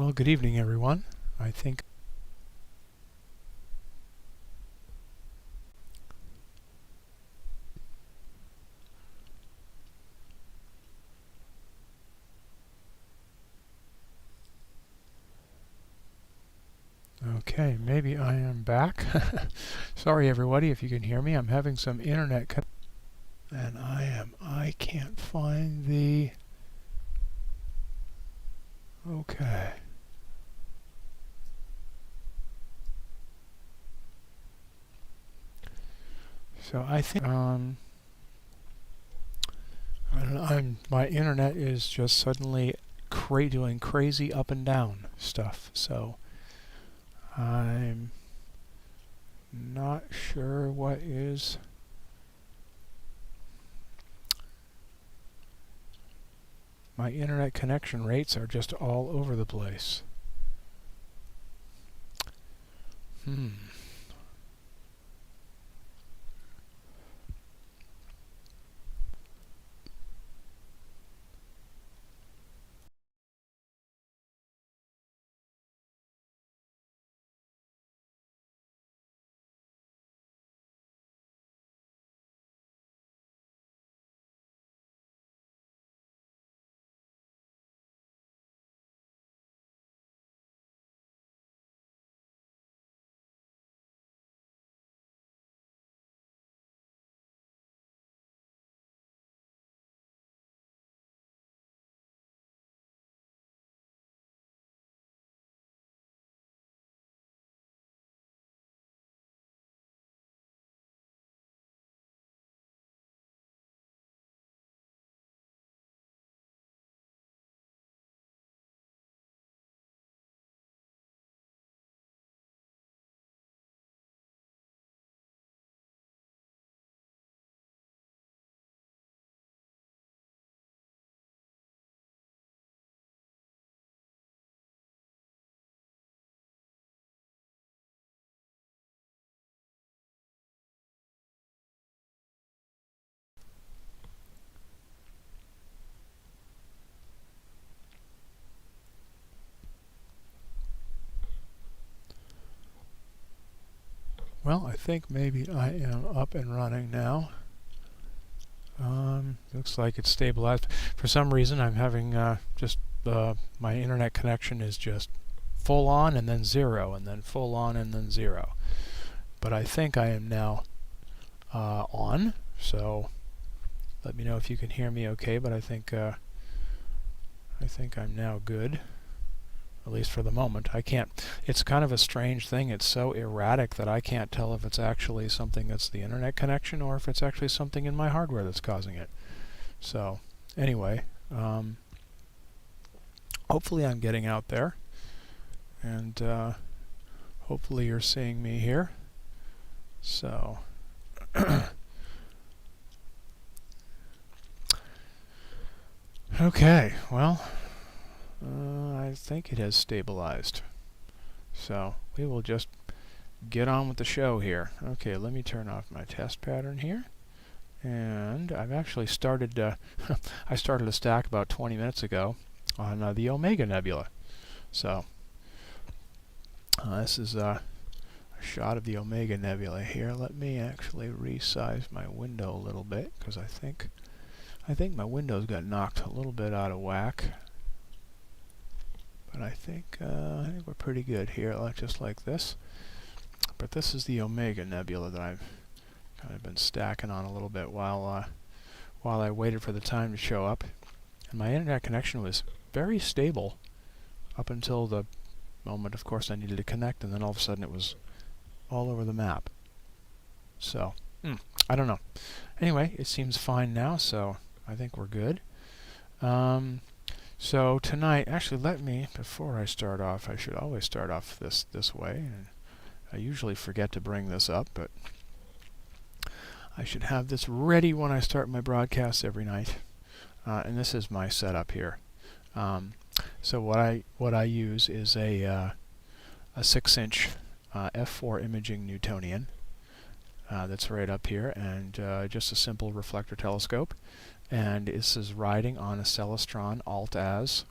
Well, good evening, everyone. I think okay, maybe I am back. Sorry, everybody, if you can hear me. I'm having some internet and I can't find the okay. So I think I don't know, my internet is just suddenly doing crazy up and down stuff. So I'm not sure what is. My internet connection rates are just all over the place. Well, I think maybe I am up and running now. Looks like it's stabilized. For some reason, I'm having my internet connection is just full on and then zero, and then full on and then zero. But I think I am now on. So let me know if you can hear me okay. But I think I'm now good. At least for the moment. I can't, it's kind of a strange thing. It's so erratic that I can't tell if it's actually something that's the internet connection or if it's actually something in my hardware that's causing it. So, anyway, hopefully I'm getting out there, and hopefully you're seeing me here. So, okay, well, I think it has stabilized. So we will just get on with the show here. Okay, let me turn off my test pattern here. And I've actually started, I started a stack about 20 minutes ago on the Omega Nebula. So this is a shot of the Omega Nebula here. Let me actually resize my window a little bit, because I think my windows got knocked a little bit out of whack. But I think we're pretty good here, just like this. But this is the Omega Nebula that I've kind of been stacking on a little bit while I waited for the time to show up. And my internet connection was very stable up until the moment, of course, I needed to connect, and then all of a sudden it was all over the map. So, I don't know. Anyway, it seems fine now, so I think we're good. So tonight, actually let me, before I start off, I should always start off this way, and I usually forget to bring this up, but I should have this ready when I start my broadcasts every night. And this is my setup here. So what I use is a 6-inch f4 imaging Newtonian that's right up here, and just a simple reflector telescope. And this is riding on a Celestron AltAz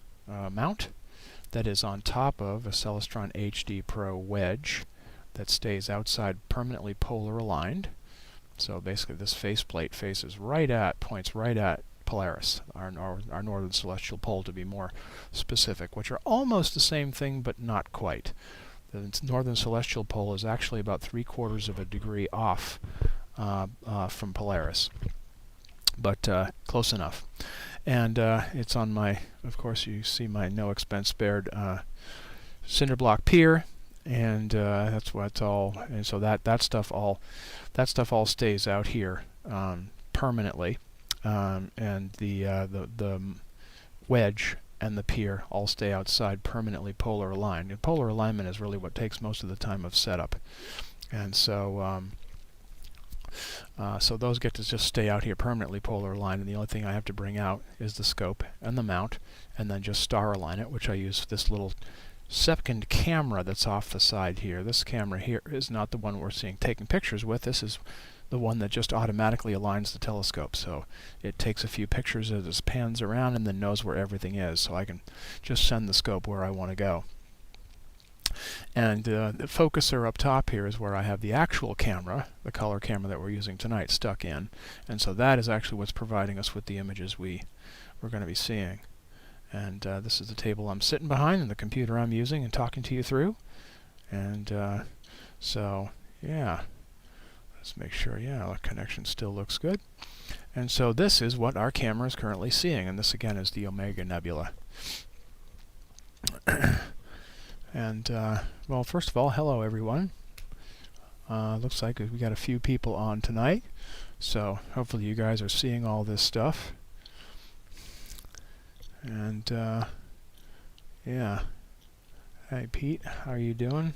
mount. that is on top of a Celestron HD Pro Wedge that stays outside permanently polar aligned. So basically this faceplate points right at Polaris, our northern celestial pole to be more specific, which are almost the same thing but not quite. The northern celestial pole is actually about 3/4 of a degree off from Polaris, but close enough. And it's on my, of course you see my no expense spared cinder block pier, and that's what it's all. And so that stuff all stays out here permanently, and the wedge and the pier all stay outside permanently polar aligned. And polar alignment is really what takes most of the time of setup, and so so those get to just stay out here permanently polar aligned, and the only thing I have to bring out is the scope and the mount, and then just star align it, which I use this little second camera that's off the side here. This camera here is not the one we're taking pictures with. This is the one that just automatically aligns the telescope. So it takes a few pictures as it pans around and then knows where everything is. So I can just send the scope where I want to go. And the focuser up top here is where I have the actual camera, the color camera that we're using tonight, stuck in. And so that is actually what's providing us with the images we're going to be seeing. And this is the table I'm sitting behind and the computer I'm using and talking to you through. And so, yeah. Let's make sure, yeah, the connection still looks good. And so this is what our camera is currently seeing, and this again is the Omega Nebula. And, well, first of all, hello everyone. Looks like we got a few people on tonight, so hopefully you guys are seeing all this stuff. And, yeah. Hey Pete, how are you doing?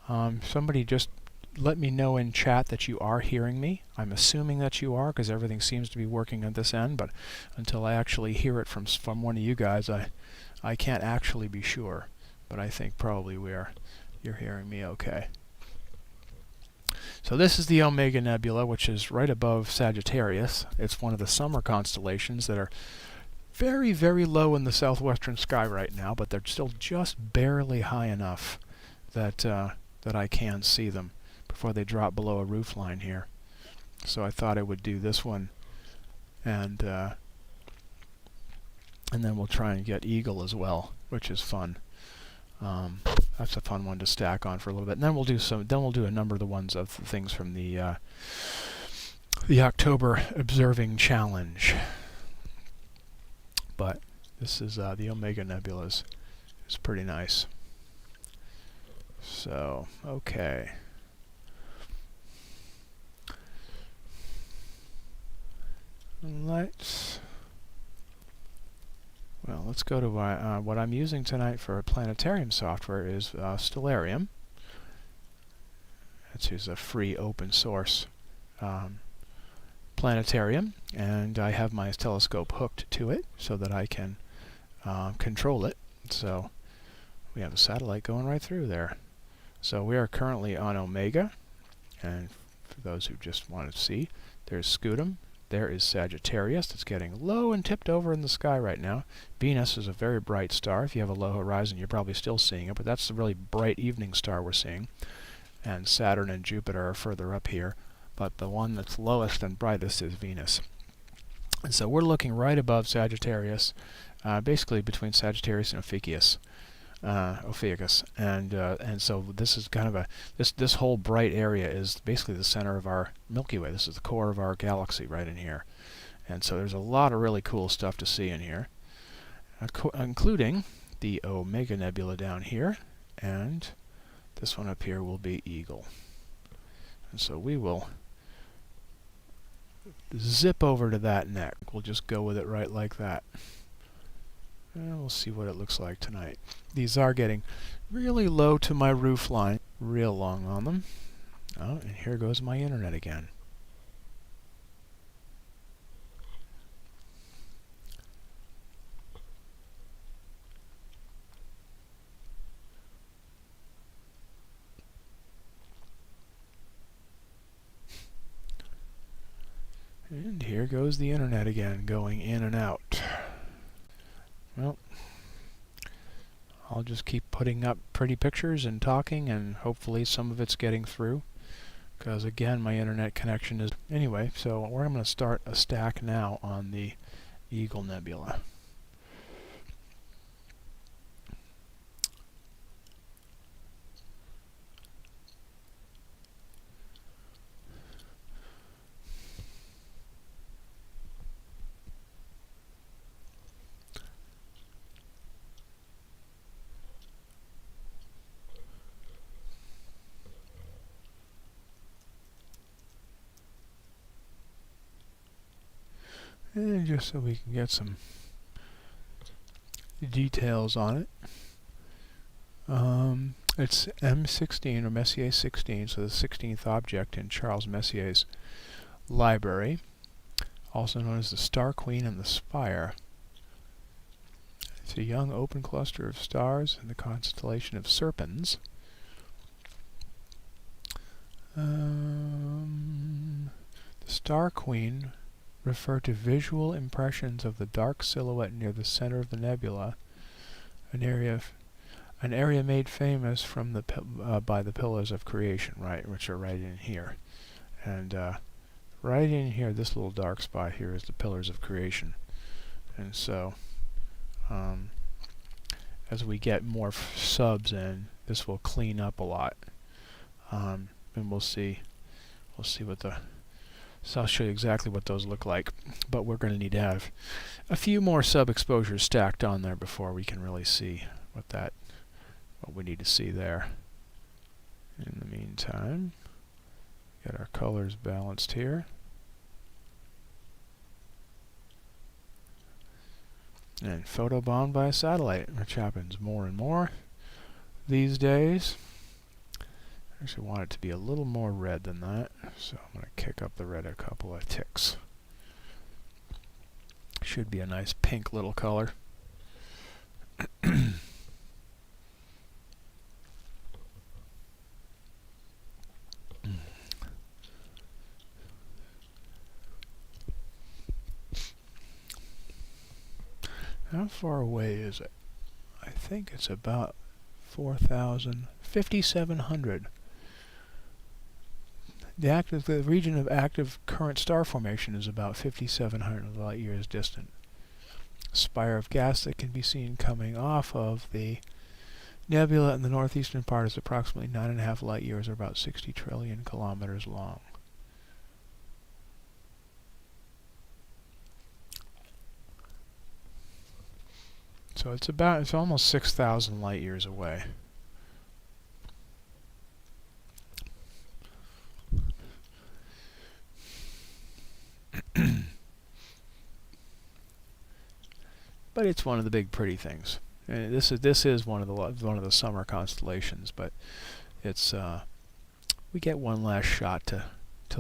Somebody just let me know in chat that you are hearing me. I'm assuming that you are, because everything seems to be working at this end, but until I actually hear it from one of you guys, I can't actually be sure. But I think probably you're hearing me okay. So this is the Omega Nebula, which is right above Sagittarius. It's one of the summer constellations that are very, very low in the southwestern sky right now, but they're still just barely high enough that that I can see them before they drop below a roof line here. So I thought I would do this one, and then we'll try and get Eagle as well, which is fun. That's a fun one to stack on for a little bit. And then we'll do a number of the ones of the things from the October Observing Challenge. But this is the Omega Nebulas. It's pretty nice. So, okay. Let's go to what I'm using tonight for Planetarium software is Stellarium. It's a free open source planetarium, and I have my telescope hooked to it so that I can control it. So we have a satellite going right through there. So we are currently on Omega, and for those who just want to see, there's Scutum. There is Sagittarius. It's getting low and tipped over in the sky right now. Venus is a very bright star. If you have a low horizon, you're probably still seeing it, but that's the really bright evening star we're seeing. And Saturn and Jupiter are further up here, but the one that's lowest and brightest is Venus. And so we're looking right above Sagittarius, basically between Sagittarius and Ophiuchus. And so this is kind of this whole bright area is basically the center of our Milky Way. This is the core of our galaxy right in here, and so there's a lot of really cool stuff to see in here, including the Omega Nebula down here, and this one up here will be Eagle. And so we will zip over to that next. We'll just go with it right like that. And we'll see what it looks like tonight. These are getting really low to my roof line, real long on them. Oh, and here goes my internet again. And here goes the internet again, going in and out. Well, I'll just keep putting up pretty pictures and talking, and hopefully some of it's getting through. Because again, my internet connection is... Anyway, so I'm going to start a stack now on the Eagle Nebula. And just so we can get some details on it. It's M16 or Messier 16, so the 16th object in Charles Messier's library, also known as the Star Queen and the Spire. It's a young open cluster of stars in the constellation of Serpens. The Star Queen refer to visual impressions of the dark silhouette near the center of the nebula, an area made famous from the by the pillars of creation, right, which are right in here. And right in here, this little dark spot here is the pillars of creation. And so, as we get more subs in, this will clean up a lot, and we'll see what the... So I'll show you exactly what those look like, but we're going to need to have a few more sub-exposures stacked on there before we can really see what we need to see there. In the meantime, get our colors balanced here. And photobombed by a satellite, which happens more and more these days. I actually want it to be a little more red than that, so I'm going to kick up the red a couple of ticks. Should be a nice pink little color. How far away is it? I think it's about 5,700. The region of active current star formation is about 5,700 light years distant. A spire of gas that can be seen coming off of the nebula in the northeastern part is approximately 9.5 light years, or about 60 trillion kilometers long. So it's almost 6,000 light years away. But it's one of the big pretty things. And this is one of the summer constellations, but it's we get one last shot to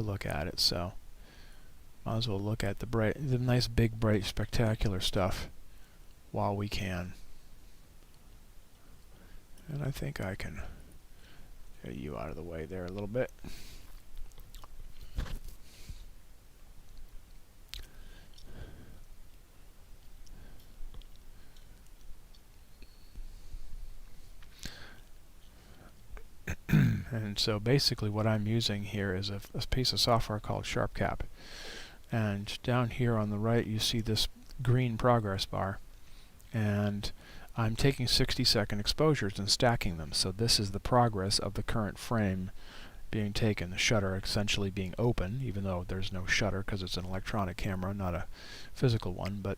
look at it, so might as well look at the nice big bright spectacular stuff while we can. And I think I can get you out of the way there a little bit. And so basically what I'm using here is a piece of software called SharpCap. And down here on the right you see this green progress bar. And I'm taking 60-second exposures and stacking them. So this is the progress of the current frame being taken. The shutter essentially being open, even though there's no shutter because it's an electronic camera, not a physical one. But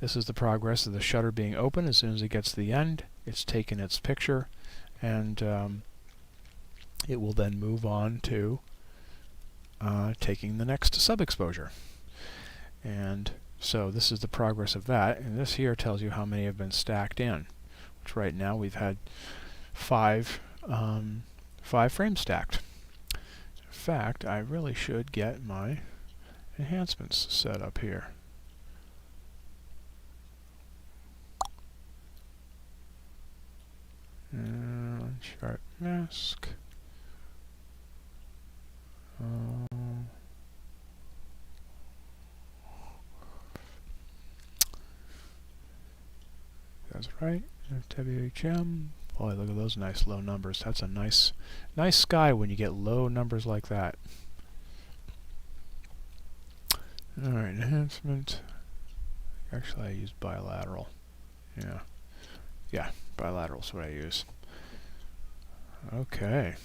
this is the progress of the shutter being open. As soon as it gets to the end, it's taken its picture, and it will then move on to taking the next sub-exposure. And so this is the progress of that, and this here tells you how many have been stacked in, which right now we've had five frames stacked. In fact, I really should get my enhancements set up here. And sharp mask. That's right. WHM. Boy, look at those nice low numbers. That's a nice sky when you get low numbers like that. Alright, enhancement. Actually, I use bilateral. Yeah, bilateral's what I use. Okay.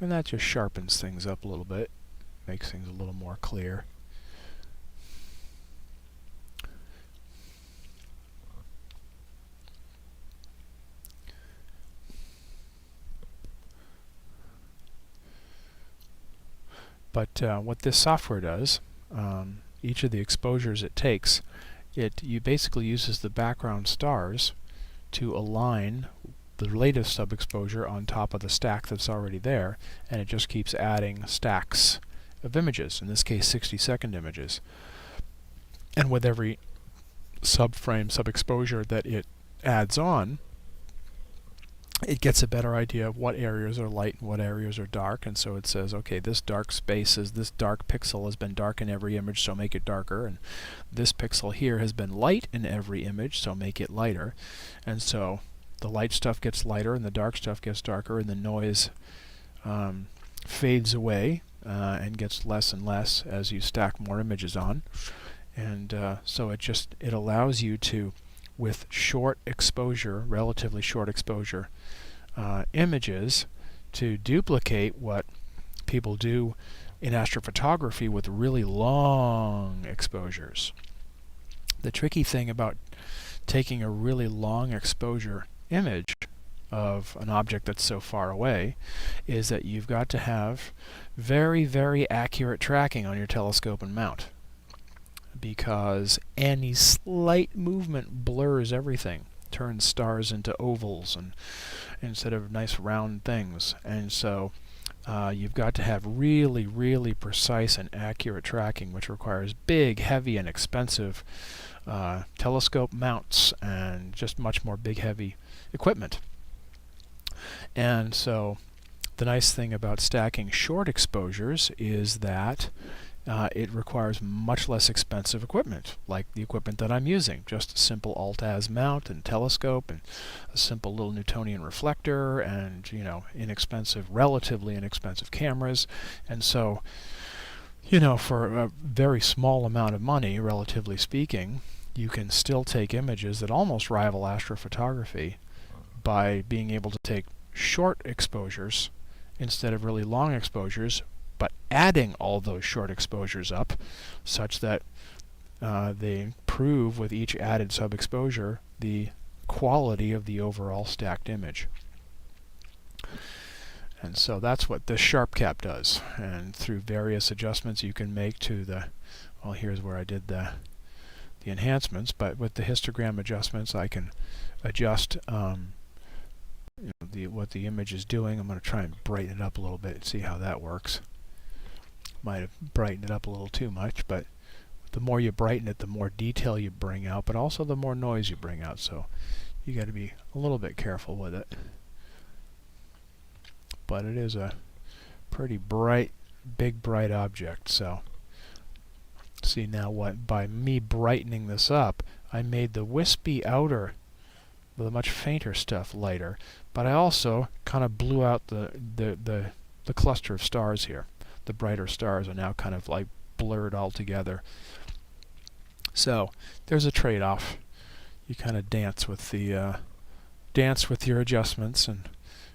And that just sharpens things up a little bit. Makes things a little more clear. But what this software does, each of the exposures it takes, you basically uses the background stars to align the latest sub-exposure on top of the stack that's already there, and it just keeps adding stacks of images, in this case 60-second images. And with every subframe, sub-exposure that it adds on, it gets a better idea of what areas are light and what areas are dark, and so it says, okay, this dark space is, this dark pixel has been dark in every image, so make it darker, and this pixel here has been light in every image, so make it lighter. And so the light stuff gets lighter and the dark stuff gets darker, and the noise fades away and gets less and less as you stack more images on. And so it allows you to, with short exposure, relatively short exposure images, to duplicate what people do in astrophotography with really long exposures. The tricky thing about taking a really long exposure image of an object that's so far away is that you've got to have very, very accurate tracking on your telescope and mount, because any slight movement blurs everything, turns stars into ovals and instead of nice round things. And so you've got to have really, really precise and accurate tracking, which requires big, heavy, and expensive telescope mounts and just much more big, heavy equipment. And so the nice thing about stacking short exposures is that it requires much less expensive equipment, like the equipment that I'm using. Just a simple AltAz mount and telescope and a simple little Newtonian reflector and, relatively inexpensive cameras. And so, for a very small amount of money, relatively speaking, you can still take images that almost rival astrophotography by being able to take short exposures instead of really long exposures, but adding all those short exposures up such that they improve with each added sub-exposure the quality of the overall stacked image. And so that's what this SharpCap does. And through various adjustments you can make to the, well, here's where I did the enhancements, but with the histogram adjustments I can adjust what the image is doing. I'm going to try and brighten it up a little bit and see how that works. Might have brightened it up a little too much, but the more you brighten it, the more detail you bring out, but also the more noise you bring out, so you got to be a little bit careful with it. But it is a pretty bright, big bright object. So see now what, by me brightening this up, I made the wispy outer, the much fainter stuff lighter, but I also kind of blew out the cluster of stars here. The brighter stars are now kind of like blurred all together. So there's a trade-off. You kind of dance with your adjustments and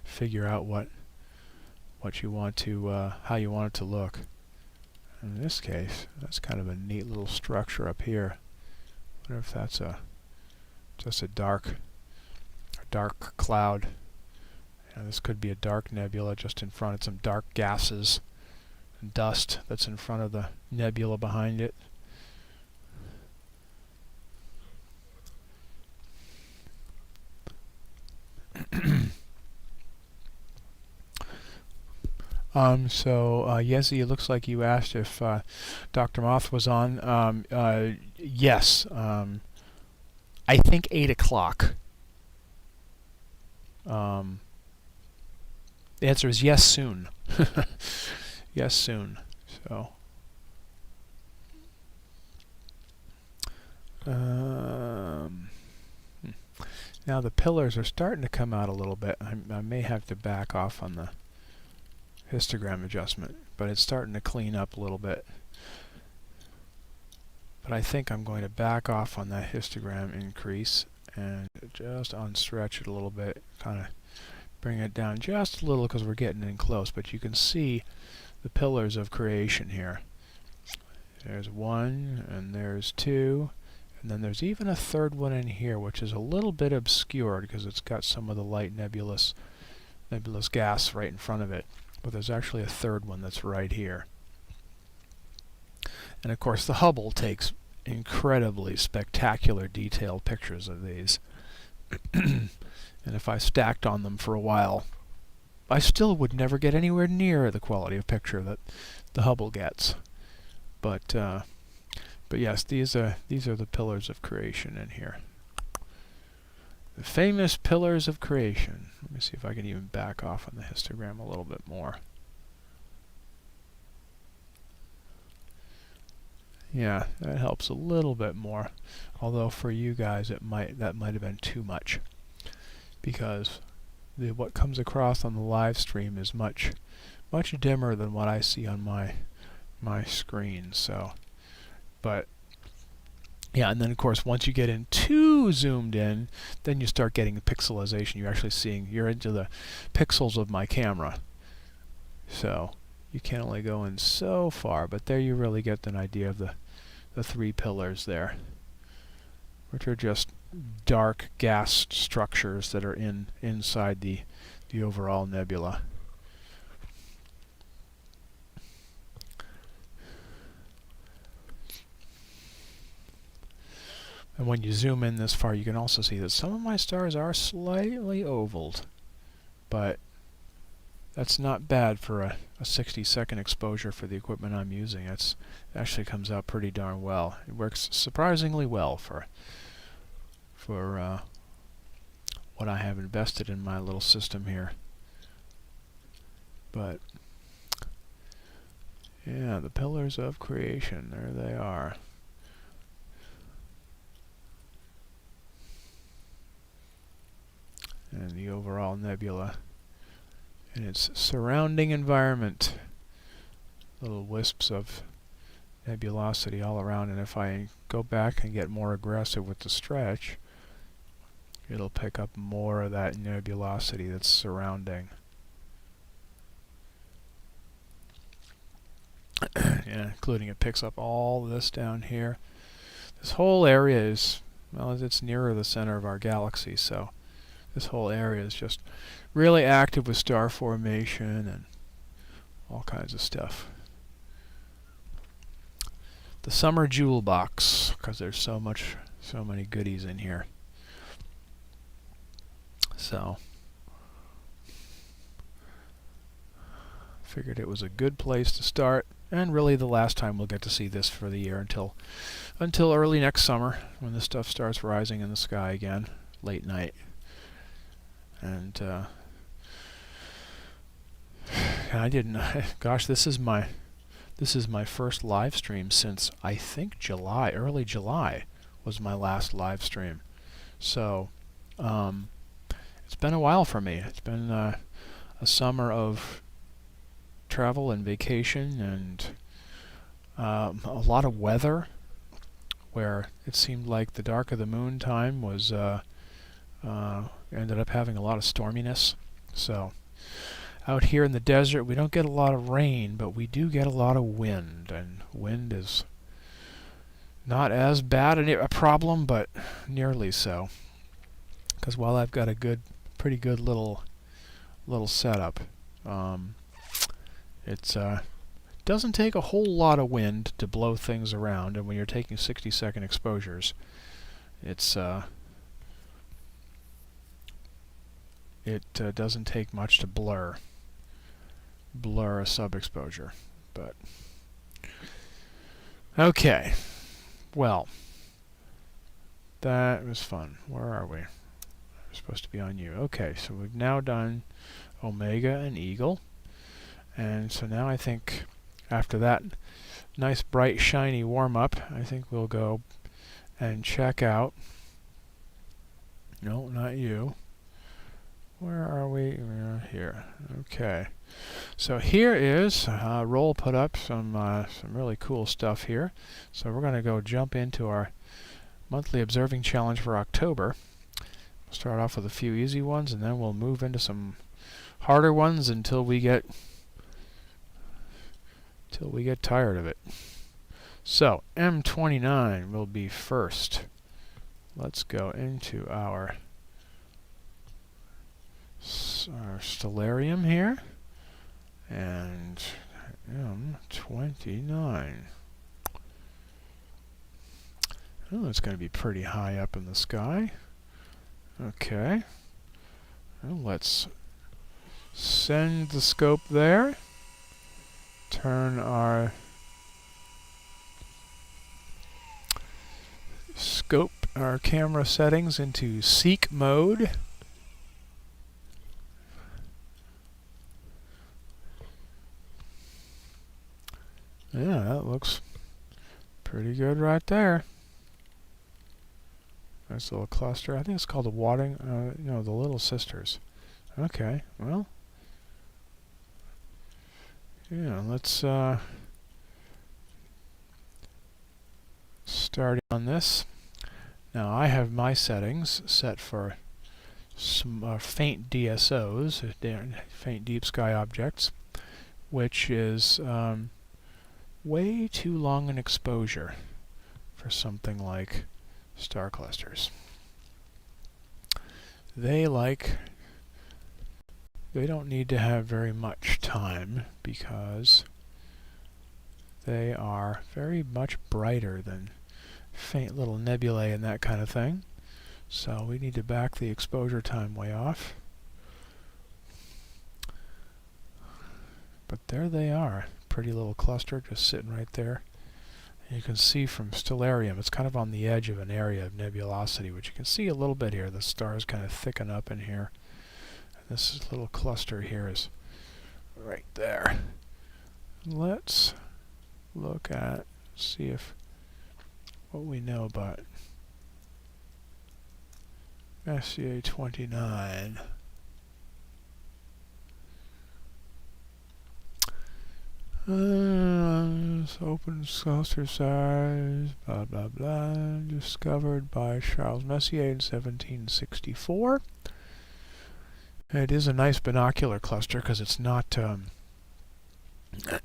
figure out what you want to, how you want it to look. In this case, that's kind of a neat little structure up here. I wonder if that's just a dark cloud. This could be a dark nebula just in front of some dark gases and dust that's in front of the nebula behind it. Yesi, it looks like you asked if Dr. Moth was on. Yes. I think 8 o'clock. The answer is yes, soon. Yes, soon. So, Now the pillars are starting to come out a little bit. I may have to back off on the histogram adjustment, but it's starting to clean up a little bit. But I think I'm going to back off on that histogram increase and just unstretch it a little bit, kind of bring it down just a little because we're getting in close. But you can see the pillars of creation here. There's one, and there's two, and then there's even a third one in here, which is a little bit obscured because it's got some of the light nebulous gas right in front of it. But there's actually a third one that's right here. And of course the Hubble takes incredibly spectacular detailed pictures of these. And if I stacked on them for a while, I still would never get anywhere near the quality of picture that the Hubble gets. But yes, these are the pillars of creation in here. The famous pillars of creation. Let me see if I can even back off on the histogram a little bit more. Yeah, that helps a little bit more. Although for you guys that might have been too much, because what comes across on the live stream is much dimmer than what I see on my screen. So, but yeah, and then of course once you get in too zoomed in, then you start getting the pixelization. You're into the pixels of my camera. So you can only go in so far, but there you really get an idea of the three pillars there, which are just dark gas structures that are inside the overall nebula. And when you zoom in this far, you can also see that some of my stars are slightly ovaled, but that's not bad for a 60-second exposure for the equipment I'm using. It actually comes out pretty darn well. It works surprisingly well for what I have invested in my little system here. But yeah, the pillars of creation, there they are. And the overall nebula and its surrounding environment. Little wisps of nebulosity all around, and if I go back and get more aggressive with the stretch, it'll pick up more of that nebulosity that's surrounding. Yeah, including it picks up all this down here. This whole area is, well, it's nearer the center of our galaxy, so this whole area is just really active with star formation and all kinds of stuff. The summer jewel box, because there's so many goodies in here. So figured it was a good place to start, and really the last time we'll get to see this for the year until early next summer, when this stuff starts rising in the sky again, late night. And I didn't. Gosh, this is my first live stream since I think July, early July was my last live stream. So it's been a while for me. It's been a summer of travel and vacation and a lot of weather, where it seemed like the dark of the moon time was ended up having a lot of storminess. So out here in the desert we don't get a lot of rain, but we do get a lot of wind, and wind is not as bad a problem, but nearly so. Because while I've got a pretty good little setup, it doesn't take a whole lot of wind to blow things around, and when you're taking 60-second exposures, it doesn't take much to blur a sub-exposure. But okay, well, that was fun. Where are we? We're supposed to be on you. Okay, so we've now done Omega and Eagle, and so now I think after that nice bright shiny warm-up, I think we'll go and check out No, not you. Where are we? We're here. Okay. So here is, Roll put up some really cool stuff here. So we're going to go jump into our monthly observing challenge for October. We'll start off with a few easy ones, and then we'll move into some harder ones until we get tired of it. So M29 will be first. Let's go into our Stellarium here, and M29. Oh, it's going to be pretty high up in the sky. Okay. Well, let's send the scope there. Turn our our camera settings into seek mode. Yeah, that looks pretty good right there. Nice little cluster. I think it's called the the Little Sisters. Okay, well, yeah, let's start on this. Now I have my settings set for some faint DSOs, faint deep sky objects, which is way too long an exposure for something like star clusters. They don't need to have very much time because they are very much brighter than faint little nebulae and that kind of thing. So we need to back the exposure time way off. But there they are. Pretty little cluster just sitting right there. And you can see from Stellarium, it's kind of on the edge of an area of nebulosity, which you can see a little bit here. The stars kind of thicken up in here. And this little cluster here is right there. Let's look at, see if what we know about Messier 29. Open cluster size, blah blah blah, discovered by Charles Messier in 1764. It is a nice binocular cluster because it's not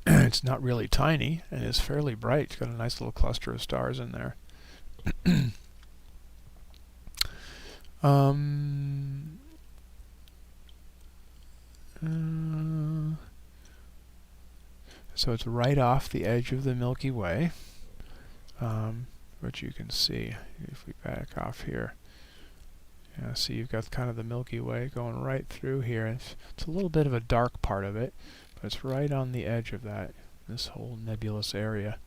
it's not really tiny and it's fairly bright. It's got a nice little cluster of stars in there. So it's right off the edge of the Milky Way, which you can see if we back off here. Yeah, see, you've got kind of the Milky Way going right through here. It's a little bit of a dark part of it, but it's right on the edge of this whole nebulous area.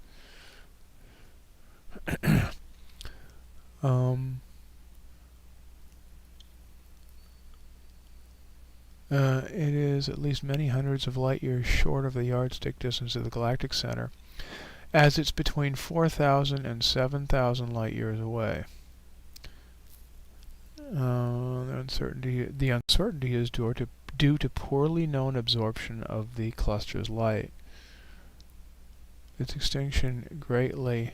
It is at least many hundreds of light years short of the yardstick distance of the galactic center, as it's between 4,000 and 7,000 light years away. The uncertainty is due to poorly known absorption of the cluster's light. Its extinction greatly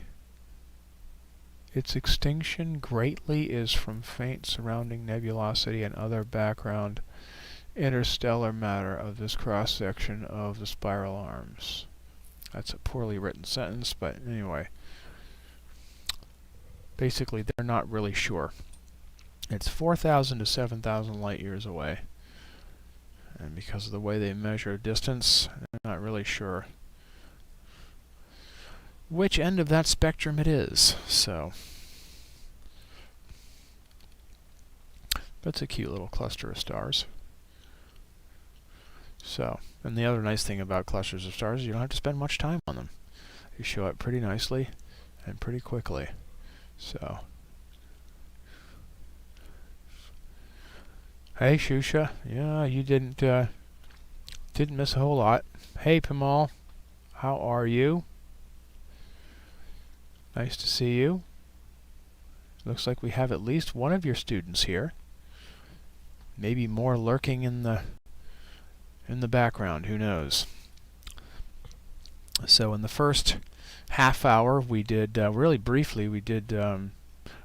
is from faint surrounding nebulosity and other background interstellar matter of this cross-section of the spiral arms. That's a poorly written sentence, but anyway. Basically, they're not really sure. It's 4,000 to 7,000 light years away. And because of the way they measure distance, they're not really sure which end of that spectrum it is. So, that's a cute little cluster of stars. So, and the other nice thing about clusters of stars is you don't have to spend much time on them. They show up pretty nicely and pretty quickly. So, hey Shusha, yeah, you didn't miss a whole lot. Hey Pimal, how are you? Nice to see you. Looks like we have at least one of your students here. maybe more lurking in the background, who knows. So in the first half hour we did, really briefly, we did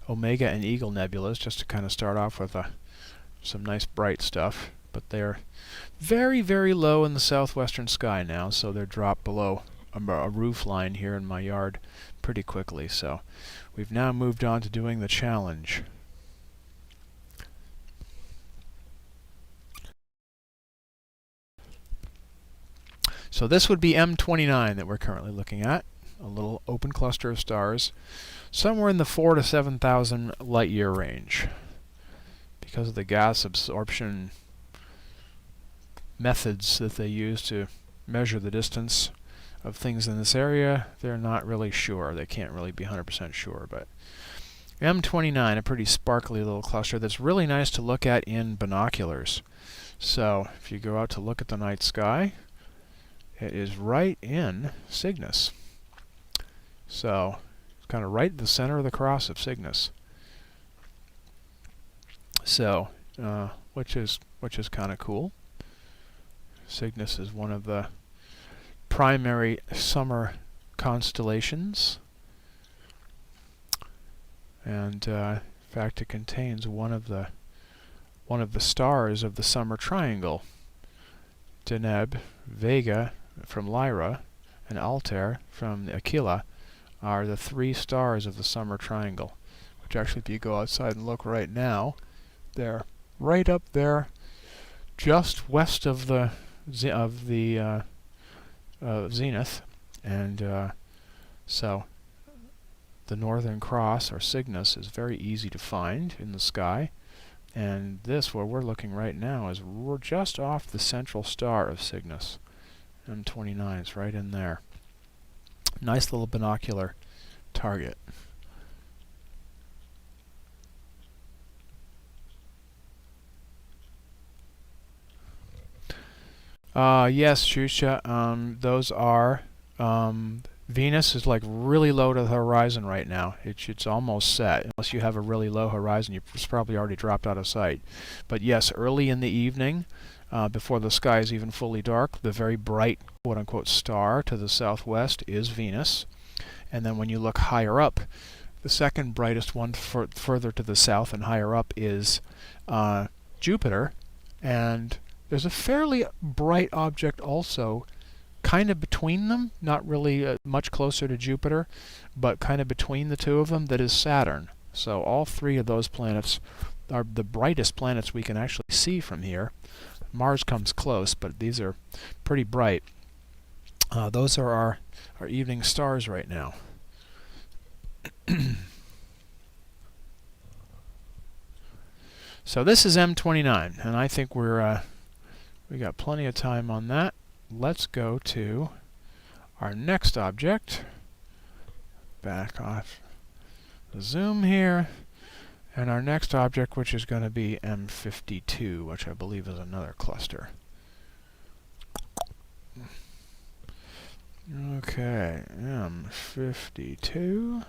Omega and Eagle nebulas, just to kind of start off with some nice bright stuff. But they're very, very low in the southwestern sky now, so they're dropped below a roof line here in my yard pretty quickly. So we've now moved on to doing the challenge. So this would be M29 that we're currently looking at, a little open cluster of stars, somewhere in the 4,000 to 7,000 light-year range. Because of the gas absorption methods that they use to measure the distance of things in this area, they're not really sure. They can't really be 100% sure. But M29, a pretty sparkly little cluster that's really nice to look at in binoculars. So if you go out to look at the night sky, it is right in Cygnus. So it's kind of right in the center of the cross of Cygnus. So which is kind of cool. Cygnus is one of the primary summer constellations, and in fact it contains one of the stars of the summer triangle. Deneb, Vega from Lyra, and Altair from Aquila are the three stars of the summer triangle, which actually, if you go outside and look right now, they're right up there just west of the zenith, and so the Northern Cross, or Cygnus, is very easy to find in the sky, and this, where we're looking right now, is just off the central star of Cygnus. M29 is right in there. Nice little binocular target. Yes, Shusha, those are, Venus is like really low to the horizon right now. It's almost set. Unless you have a really low horizon, it's probably already dropped out of sight. But yes, early in the evening, before the sky is even fully dark, the very bright quote-unquote star to the southwest is Venus. And then when you look higher up, the second brightest one further to the south and higher up is Jupiter. And there's a fairly bright object also kind of between them, not really much closer to Jupiter, but kind of between the two of them, that is Saturn. So all three of those planets are the brightest planets we can actually see from here. Mars comes close, but these are pretty bright. Those are our evening stars right now. So this is M29, and I think we got plenty of time on that. Let's go to our next object. Back off the zoom here. And our next object, which is going to be M52, which I believe is another cluster. Okay, M52.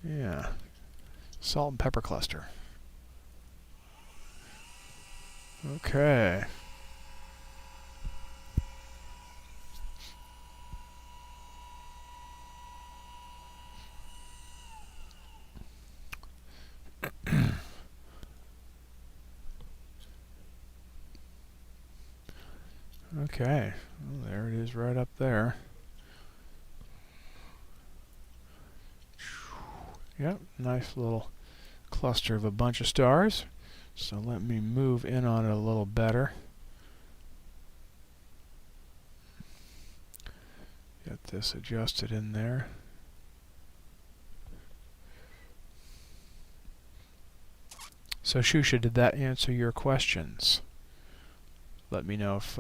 Yeah, salt and pepper cluster. Okay. Okay, well, there it is right up there. Yep, nice little cluster of a bunch of stars. So let me move in on it a little better. Get this adjusted in there. So Shusha, did that answer your questions? Let me know if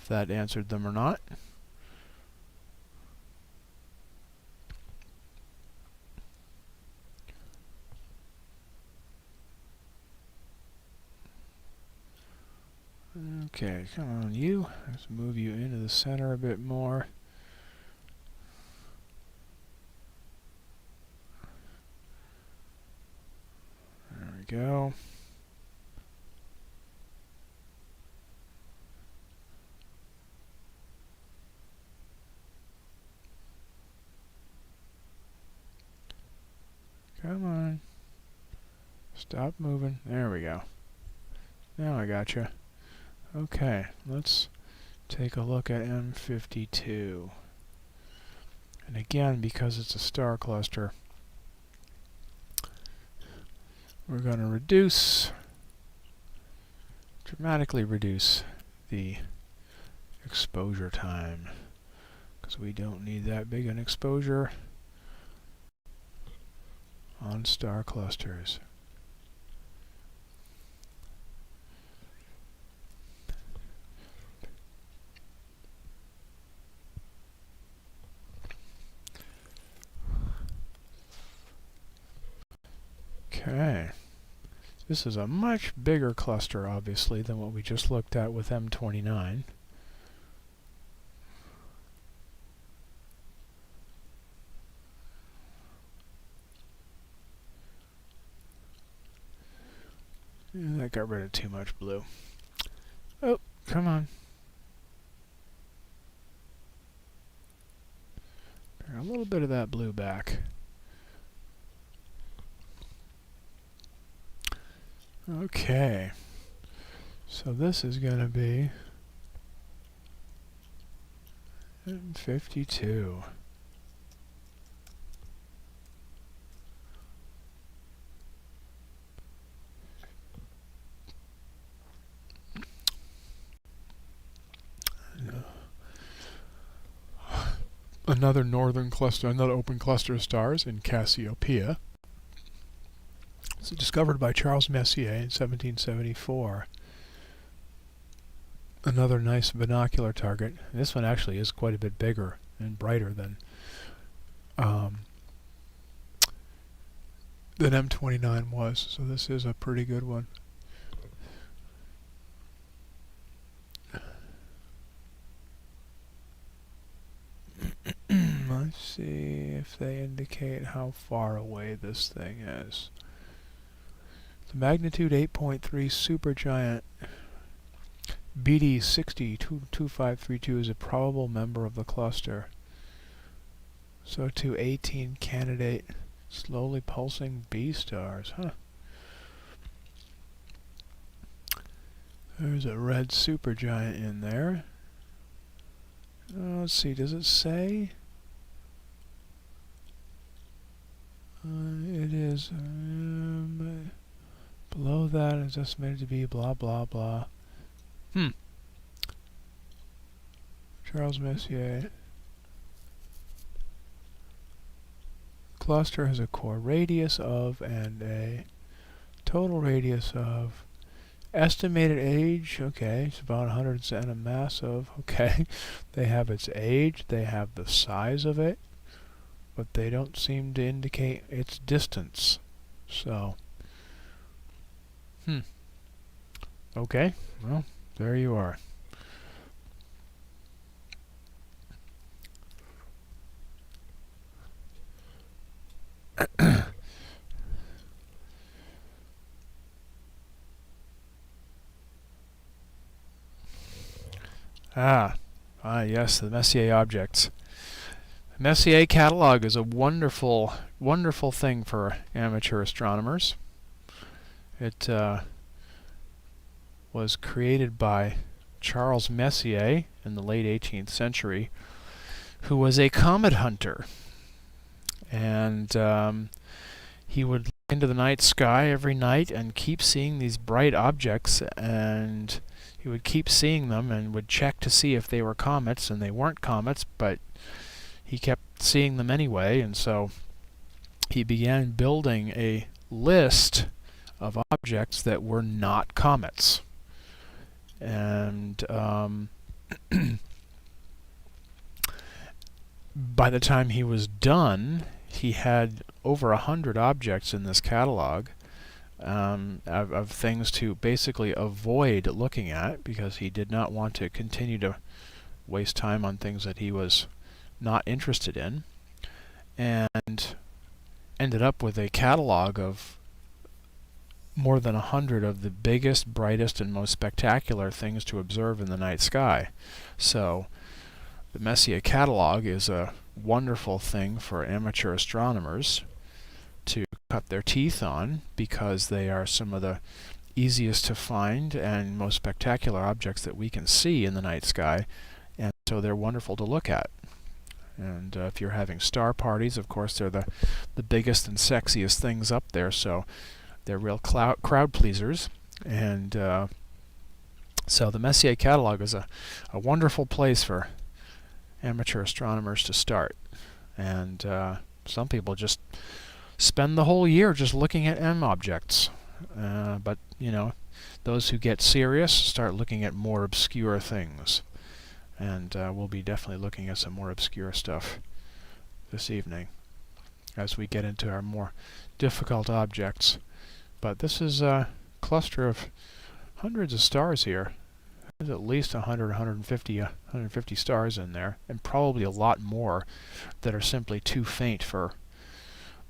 that answered them or not. Okay, come on you. Let's move you into the center a bit more. There we go. Come on. Stop moving. There we go. Now I got you. Okay, let's take a look at M52. And again, because it's a star cluster, we're going to dramatically reduce the exposure time, because we don't need that big an exposure on star clusters. Okay, this is a much bigger cluster, obviously, than what we just looked at with M29. And that got rid of too much blue. Oh, come on. Bring a little bit of that blue back. Okay, so this is going to be M52. Another northern cluster, another open cluster of stars in Cassiopeia. It's discovered by Charles Messier in 1774. Another nice binocular target. This one actually is quite a bit bigger and brighter than M29 was, so this is a pretty good one. Let's see if they indicate how far away this thing is. The magnitude 8.3 supergiant BD 602532 is a probable member of the cluster. So too 18 candidate slowly pulsing B stars, huh? There's a red supergiant in there. Let's see, does it say? It is below that is estimated to be blah blah blah. Charles Messier. Cluster has a core radius of and a total radius of. Estimated age, okay, it's about 100 and a mass of, okay. They have its age, they have the size of it, but they don't seem to indicate its distance. So, okay, well, there you are. Yes, the Messier objects. The Messier catalog is a wonderful, wonderful thing for amateur astronomers. It was created by Charles Messier in the late 18th century, who was a comet hunter. And he would look into the night sky every night and keep seeing these bright objects, and he would keep seeing them and would check to see if they were comets, and they weren't comets, but he kept seeing them anyway, and so he began building a list of objects that were not comets. And by the time he was done, he had over 100 objects in this catalog. Of things to basically avoid looking at, because he did not want to continue to waste time on things that he was not interested in, and ended up with a catalog of more than 100 of the biggest, brightest, and most spectacular things to observe in the night sky. So the Messier catalog is a wonderful thing for amateur astronomers to cut their teeth on, because they are some of the easiest to find and most spectacular objects that we can see in the night sky, and so they're wonderful to look at. And if you're having star parties, of course, they're the biggest and sexiest things up there, so they're real crowd pleasers. And so the Messier catalog is a wonderful place for amateur astronomers to start. And some people just spend the whole year just looking at M objects. But, you know, those who get serious start looking at more obscure things. And we'll be definitely looking at some more obscure stuff this evening as we get into our more difficult objects. But this is a cluster of hundreds of stars here. There's at least 150 stars in there, and probably a lot more that are simply too faint for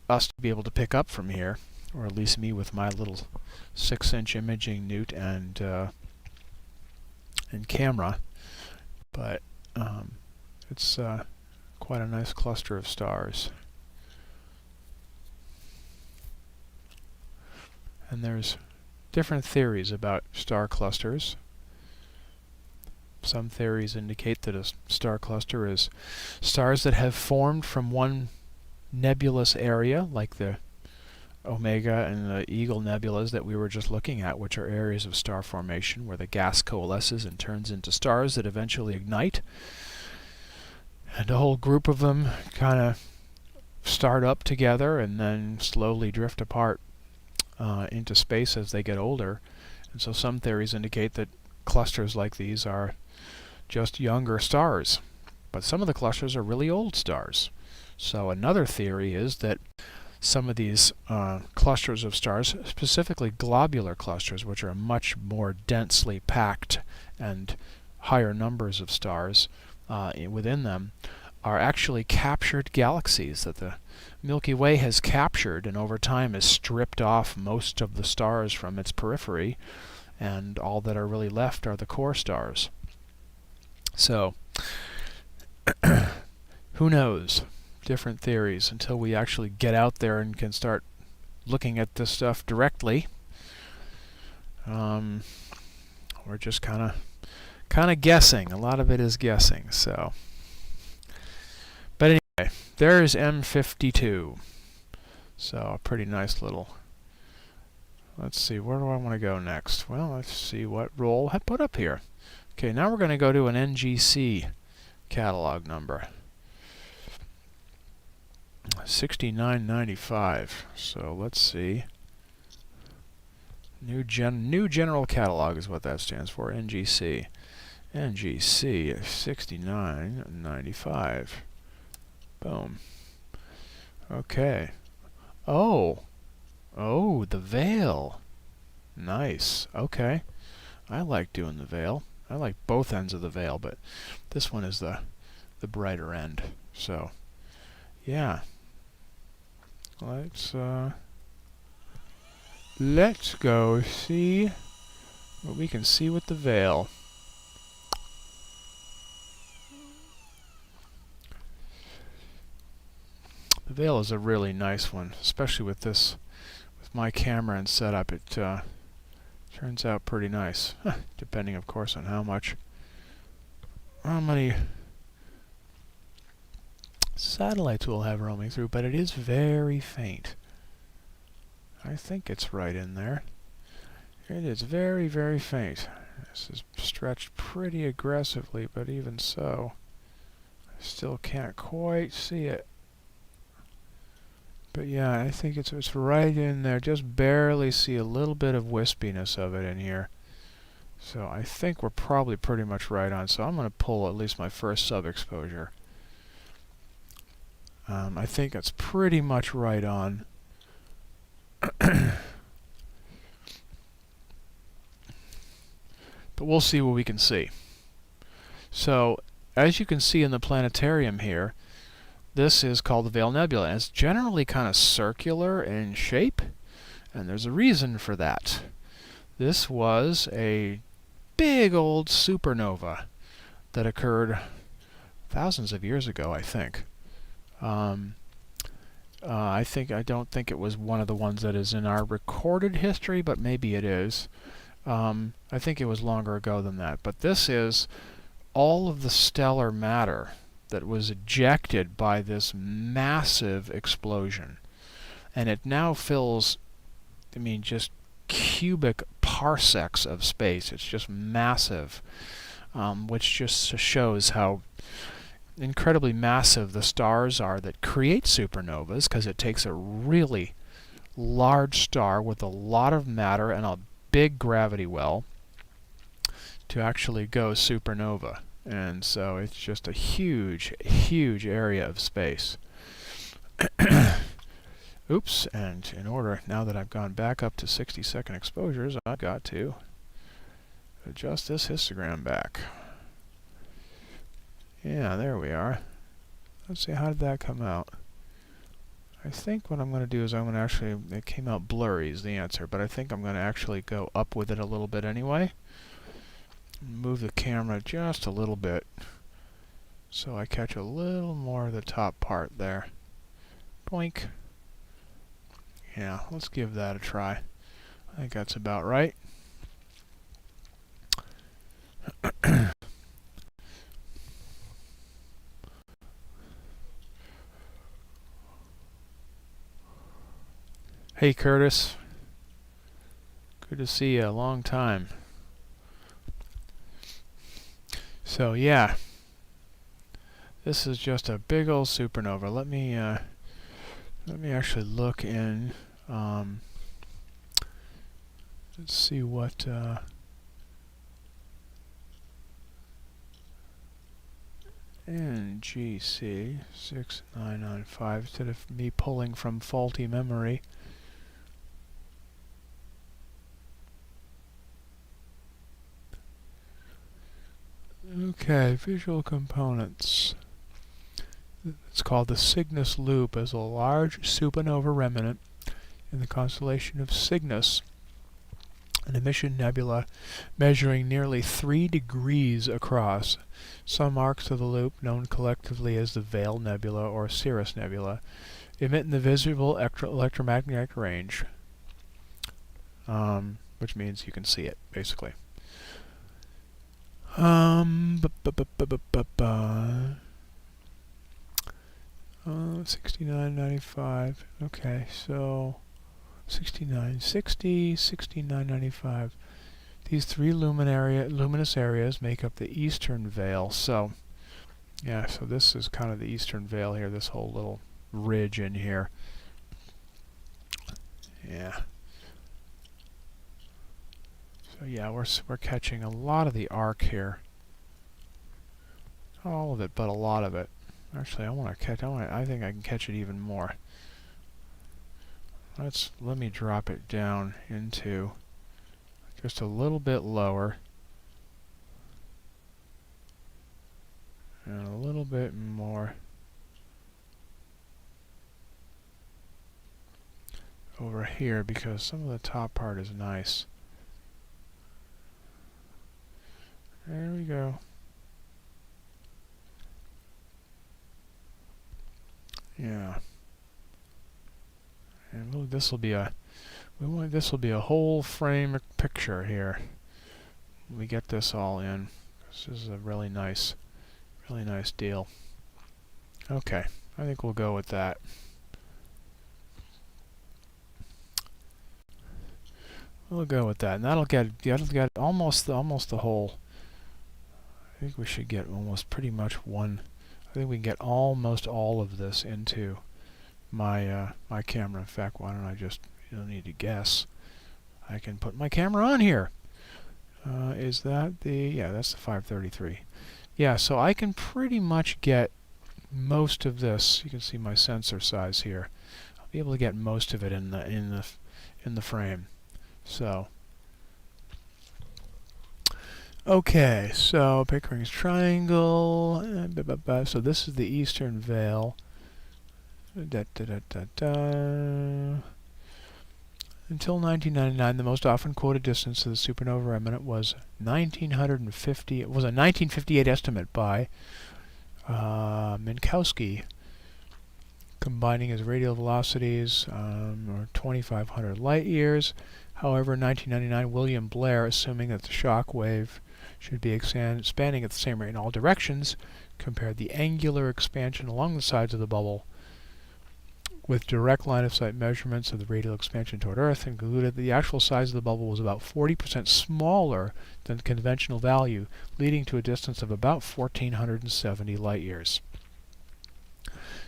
us to be able to pick up from here, or at least me with my little 6-inch imaging newt and camera. But it's quite a nice cluster of stars. And there's different theories about star clusters. Some theories indicate that a star cluster is stars that have formed from one nebulous area, like the Omega and the Eagle nebulas that we were just looking at, which are areas of star formation where the gas coalesces and turns into stars that eventually ignite. And a whole group of them kind of start up together and then slowly drift apart into space as they get older. And so some theories indicate that clusters like these are just younger stars. But some of the clusters are really old stars. So another theory is that some of these clusters of stars, specifically globular clusters, which are much more densely packed and higher numbers of stars within them, are actually captured galaxies that the Milky Way has captured, and over time has stripped off most of the stars from its periphery, and all that are really left are the core stars. So, who knows? Different theories until we actually get out there and can start looking at this stuff directly. We're just kind of guessing. A lot of it is guessing. So, but anyway, there's M52. So a pretty nice little. Let's see, where do I want to go next? Well, let's see what roll I put up here. Okay, now we're going to go to an NGC catalog number. 6995. So let's see. New General Catalog is what that stands for. NGC. NGC 6995. Boom. Okay. Oh, the veil. Nice. Okay. I like doing the veil. I like both ends of the veil, but this one is the brighter end. So, yeah. Let's go see what we can see with the veil. The veil is a really nice one, especially with this, with my camera and setup. It turns out pretty nice, depending, of course, on how many satellites we'll have roaming through, but it is very faint. I think it's right in there. It is very, very faint. This is stretched pretty aggressively, but even so, I still can't quite see it. But yeah, I think it's right in there. Just barely see a little bit of wispiness of it in here. So I think we're probably pretty much right on. So I'm going to pull at least my first sub-exposure. I think it's pretty much right on. But we'll see what we can see. So, as you can see in the planetarium here, this is called the Veil Nebula, and it's generally kind of circular in shape, And there's a reason for that. This was a big old supernova that occurred thousands of years ago, I think. I don't think it was one of the ones that is in our recorded history, but maybe it is. I think it was longer ago than that. But this is all of the stellar matter that was ejected by this massive explosion. And it now fills, I mean, just cubic parsecs of space. It's just massive, which just shows how incredibly massive the stars are that create supernovas, because it takes a really large star with a lot of matter and a big gravity well to actually go supernova. And so it's just a huge, huge area of space. Oops, and in order, now that I've gone back up to 60-second exposures, I've got to adjust this histogram back. Yeah, there we are. Let's see, how did that come out? I think what I'm going to do is I'm going to actually, it came out blurry is the answer, but I think I'm going to actually go up with it a little bit anyway. Move the camera just a little bit so I catch a little more of the top part there. Boink. Yeah, let's give that a try. I think that's about right. Hey Curtis, good to see you, a long time. So yeah, this is just a big old supernova. Let me actually look in. Let's see what NGC 6995 instead of me pulling from faulty memory. Okay, visual components. It's called the Cygnus Loop, as a large supernova remnant in the constellation of Cygnus, an emission nebula measuring nearly 3 degrees across. Some arcs of the loop, known collectively as the Veil Nebula or Cirrus Nebula, emit in the visible electromagnetic range, which means you can see it, basically. 6995. Okay, so 6960, 6995. These three luminous areas make up the eastern veil. So, yeah, so this is kind of the eastern veil here, this whole little ridge in here. Yeah. So yeah, we're catching a lot of the arc here. Not all of it, but a lot of it. Actually, I think I can catch it even more. Let me drop it down into just a little bit lower. And a little bit more over here, because some of the top part is nice. There we go. Yeah. And this will be a whole frame picture here. We get this all in. This is a really nice deal. Okay, I think we'll go with that. We'll go with that, and that'll get almost the whole. I think we should get almost pretty much one. I think we can get almost all of this into my my camera. In fact, why don't I just, you don't need to guess. I can put my camera on here. Is that the, yeah, that's the 533. Yeah, so I can pretty much get most of this. You can see my sensor size here. I'll be able to get most of it in the frame. So okay, so Pickering's triangle. So this is the eastern veil. Until 1999, the most often quoted distance of the supernova remnant was 1950. It was a 1958 estimate by Minkowski, combining his radial velocities, or 2,500 light years. However, in 1999, William Blair, assuming that the shock wave should be expanding at the same rate in all directions, compared the angular expansion along the sides of the bubble with direct line-of-sight measurements of the radial expansion toward Earth, and concluded that the actual size of the bubble was about 40% smaller than the conventional value, leading to a distance of about 1,470 light years.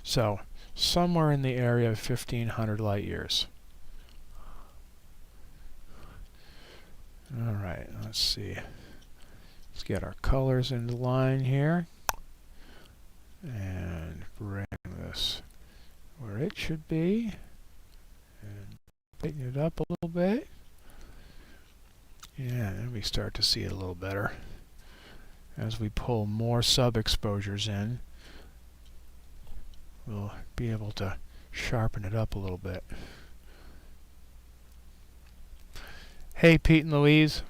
So, somewhere in the area of 1,500 light years. Alright, let's see. Let's get our colors into line here. And bring this where it should be. And tighten it up a little bit. Yeah, then we start to see it a little better. As we pull more sub-exposures in, we'll be able to sharpen it up a little bit. Hey, Pete and Louise.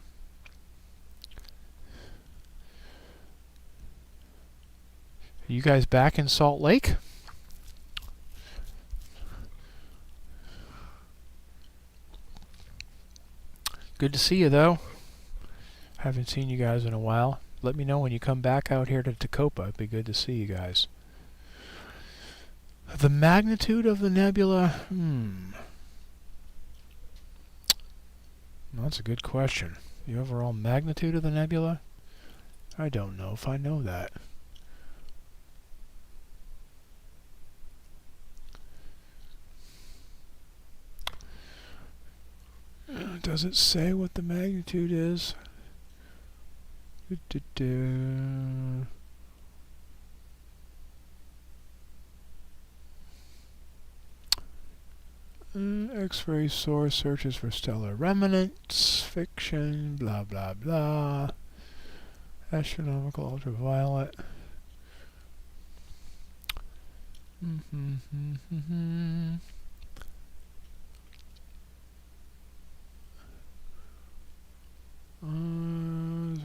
Are you guys back in Salt Lake? Good to see you, though. Haven't seen you guys in a while. Let me know when you come back out here to Tacoma. It'd be good to see you guys. The magnitude of the nebula? That's a good question. The overall magnitude of the nebula? I don't know if I know that. Does it say what the magnitude is? X-ray source searches for stellar remnants, fiction, blah blah blah. Astronomical ultraviolet.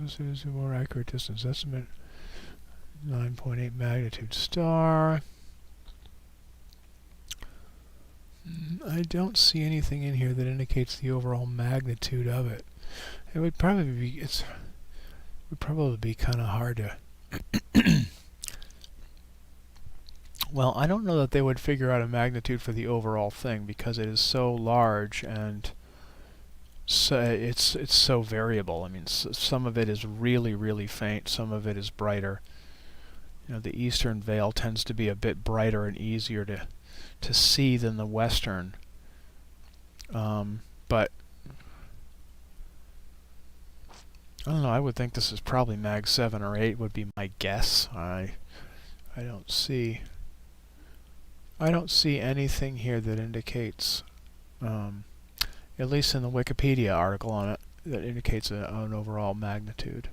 This is a more accurate distance estimate. 9.8 magnitude star. I don't see anything in here that indicates the overall magnitude of it. It would probably be kind of hard to well, I don't know that they would figure out a magnitude for the overall thing because it is so large and so it's so variable. I mean, some of it is really, really faint, some of it is brighter. You know, the eastern veil tends to be a bit brighter and easier to see than the western. But I don't know, I would think this is probably mag 7 or 8 would be my guess. I don't see anything here that indicates, at least in the Wikipedia article on it, that indicates an overall magnitude.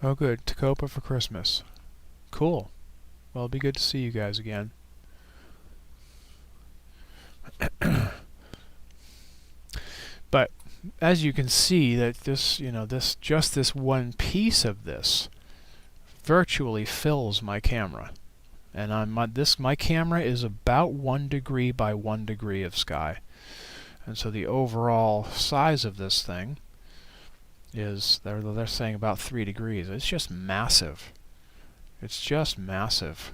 Oh good, Tacoma for Christmas. Cool. Well, it'll be good to see you guys again. But as you can see, that this, this one piece of this virtually fills my camera. And my camera is about 1 degree by 1 degree of sky. And so the overall size of this thing is, they're saying about 3 degrees. It's just massive. It's just massive.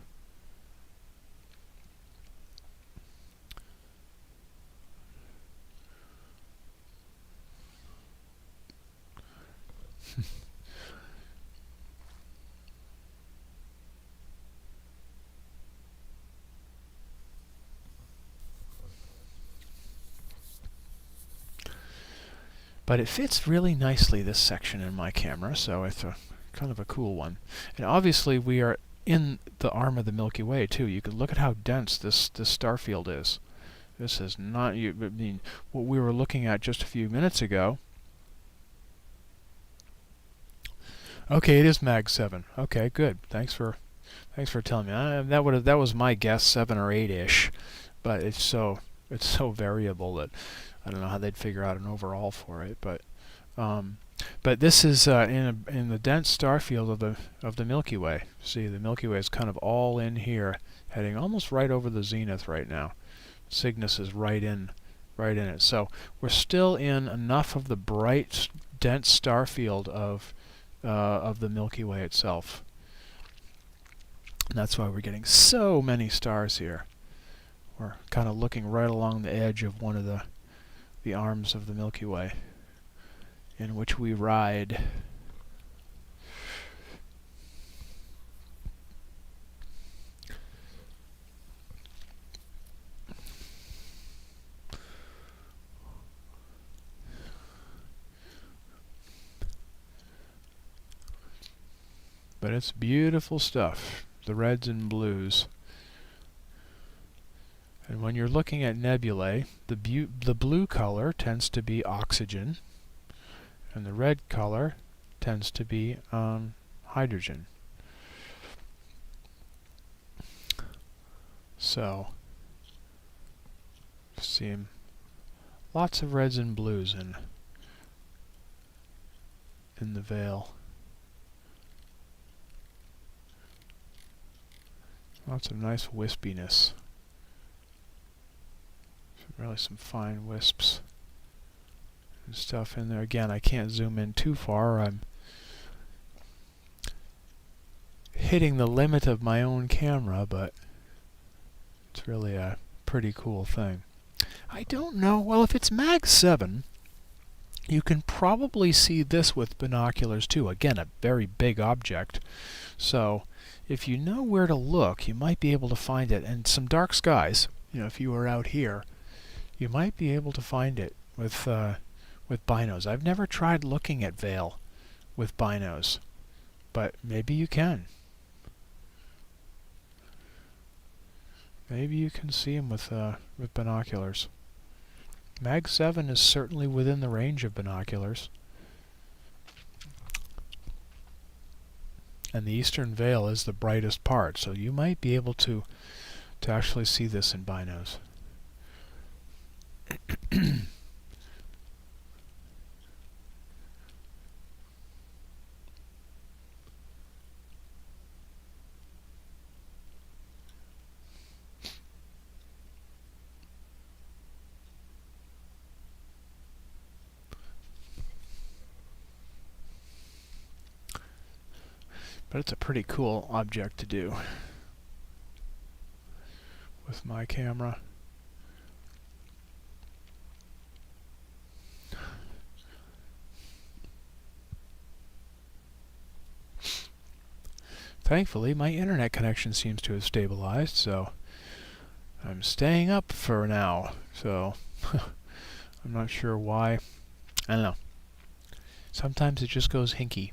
But it fits really nicely, this section in my camera, so it's kind of a cool one. And obviously we are in the arm of the Milky Way too. You can look at how dense this star field is. This is not, I mean, what we were looking at just a few minutes ago. Okay, it is Mag 7. Okay, good. Thanks for telling me. That was my guess, 7 or 8-ish, but it's so variable that I don't know how they'd figure out an overall for it. But this is in the dense star field of the Milky Way. See, the Milky Way is kind of all in here, heading almost right over the zenith right now. Cygnus is right in it. So we're still in enough of the bright, dense star field of the Milky Way itself. And that's why we're getting so many stars here. We're kind of looking right along the edge of one of the arms of the Milky Way, in which we ride. But it's beautiful stuff, the reds and blues. And when you're looking at nebulae, the blue color tends to be oxygen, and the red color tends to be hydrogen. So, see lots of reds and blues in the veil. Lots of nice wispiness. Really some fine wisps and stuff in there. Again, I can't zoom in too far. I'm hitting the limit of my own camera, but it's really a pretty cool thing. I don't know. Well, if it's Mag 7, you can probably see this with binoculars too. Again, a very big object. So if you know where to look, you might be able to find it. And some dark skies, if you were out here, you might be able to find it with binos. I've never tried looking at Veil with binos, but maybe you can. Maybe you can see them with binoculars. Mag 7 is certainly within the range of binoculars. And the eastern veil is the brightest part, so you might be able to actually see this in binos. But it's a pretty cool object to do with my camera. Thankfully, my internet connection seems to have stabilized, so I'm staying up for now. So I'm not sure why. I don't know. Sometimes it just goes hinky.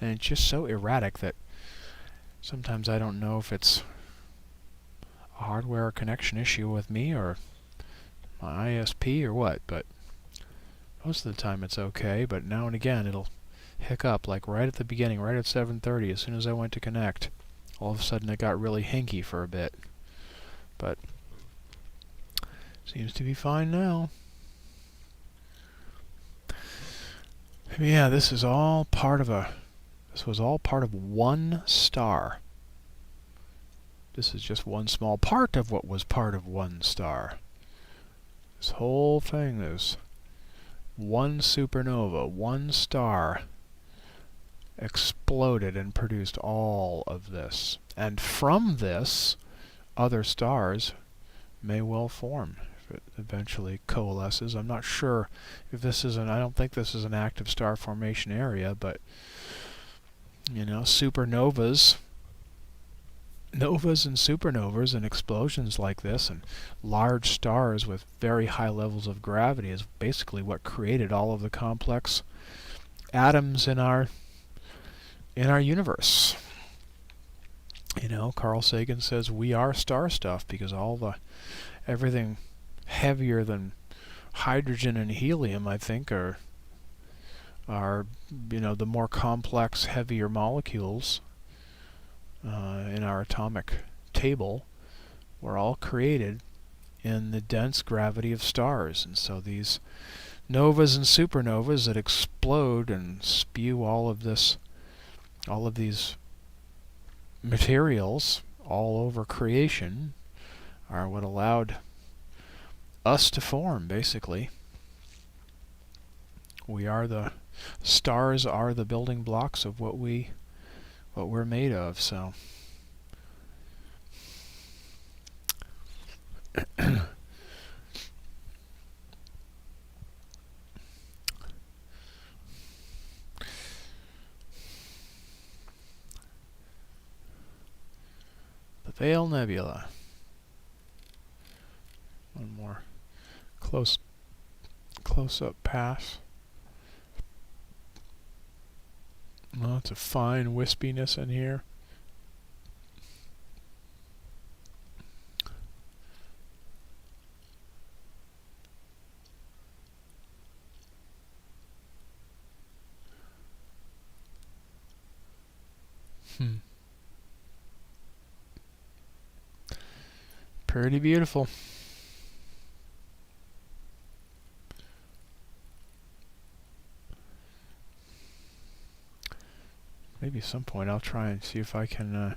And it's just so erratic that sometimes I don't know if it's a hardware connection issue with me or my ISP or what, but most of the time it's okay, but now and again it'll hiccup, like right at the beginning, right at 7:30, as soon as I went to connect. All of a sudden it got really hinky for a bit. But seems to be fine now. Yeah, this was all part of one star. This is just one small part of what was part of one star. This whole thing is one supernova, one star exploded and produced all of this. And from this, other stars may well form if it eventually coalesces. I'm not sure if this is I don't think this is an active star formation area, but supernovas, novas and supernovas and explosions like this and large stars with very high levels of gravity is basically what created all of the complex atoms in our universe. You know, Carl Sagan says we are star stuff because everything heavier than hydrogen and helium, I think, are the more complex, heavier molecules in our atomic table were all created in the dense gravity of stars. And so these novas and supernovas that explode and spew all of these materials all over creation are what allowed us to form, basically. Stars are the building blocks of what we're made of, so the Veil Nebula. One more close-up pass. Lots of fine wispiness in here. Pretty beautiful. Maybe at some point I'll try and see if I can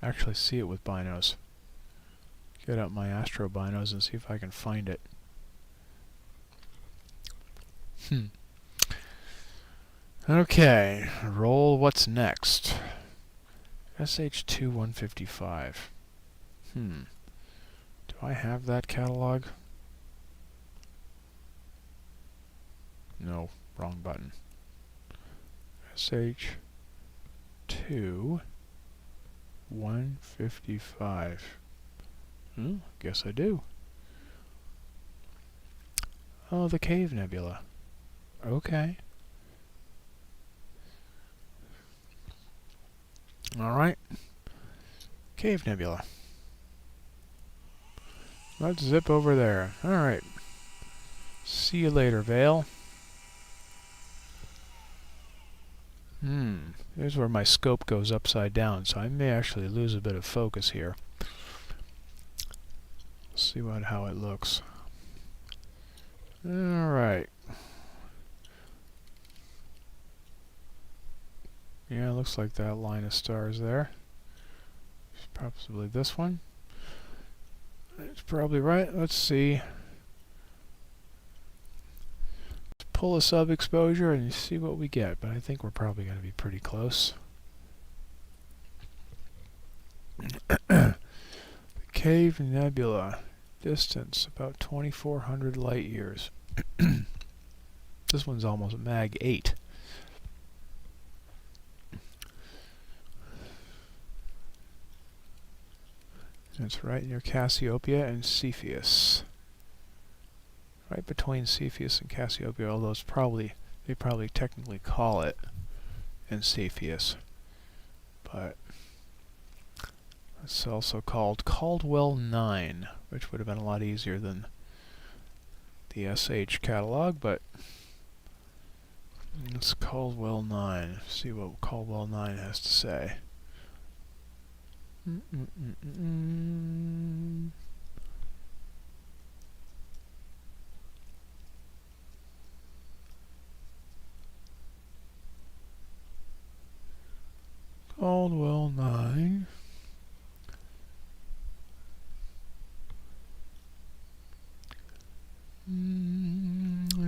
actually see it with binos. Get out my astro binos and see if I can find it. Okay, roll what's next. SH2 155. Do I have that catalog? No, wrong button. SH2 155. Guess I do. Oh, the Cave Nebula. Okay. Alright. Cave Nebula. Let's zip over there. Alright. See you later, Veil. Here's where my scope goes upside down, so I may actually lose a bit of focus here. See how it looks. Alright. Yeah, it looks like that line of stars there. It's possibly this one. It's probably right. Let's see. Let's pull a sub-exposure and see what we get, but I think we're probably going to be pretty close. The Cave Nebula. Distance about 2,400 light years. This one's almost mag 8. It's right near Cassiopeia and Cepheus. Right between Cepheus and Cassiopeia, although they probably technically call it in Cepheus. But it's also called Caldwell 9, which would have been a lot easier than the SH catalog, but it's Caldwell 9. See what Caldwell 9 has to say. Caldwell 9.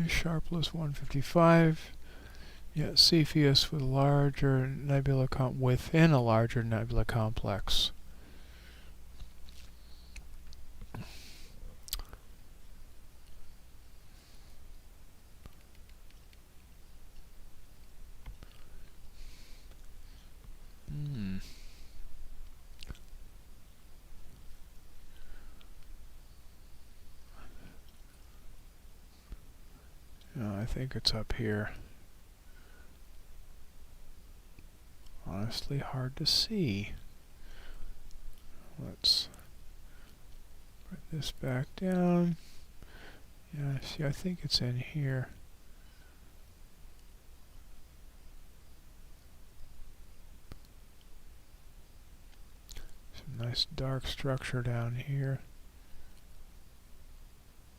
Sharpless 155. Yeah, Cepheus with larger nebula within a larger nebula complex. I think it's up here. Honestly, hard to see. let's put this back down. Yeah, see, I think it's in here. Some nice dark structure down here.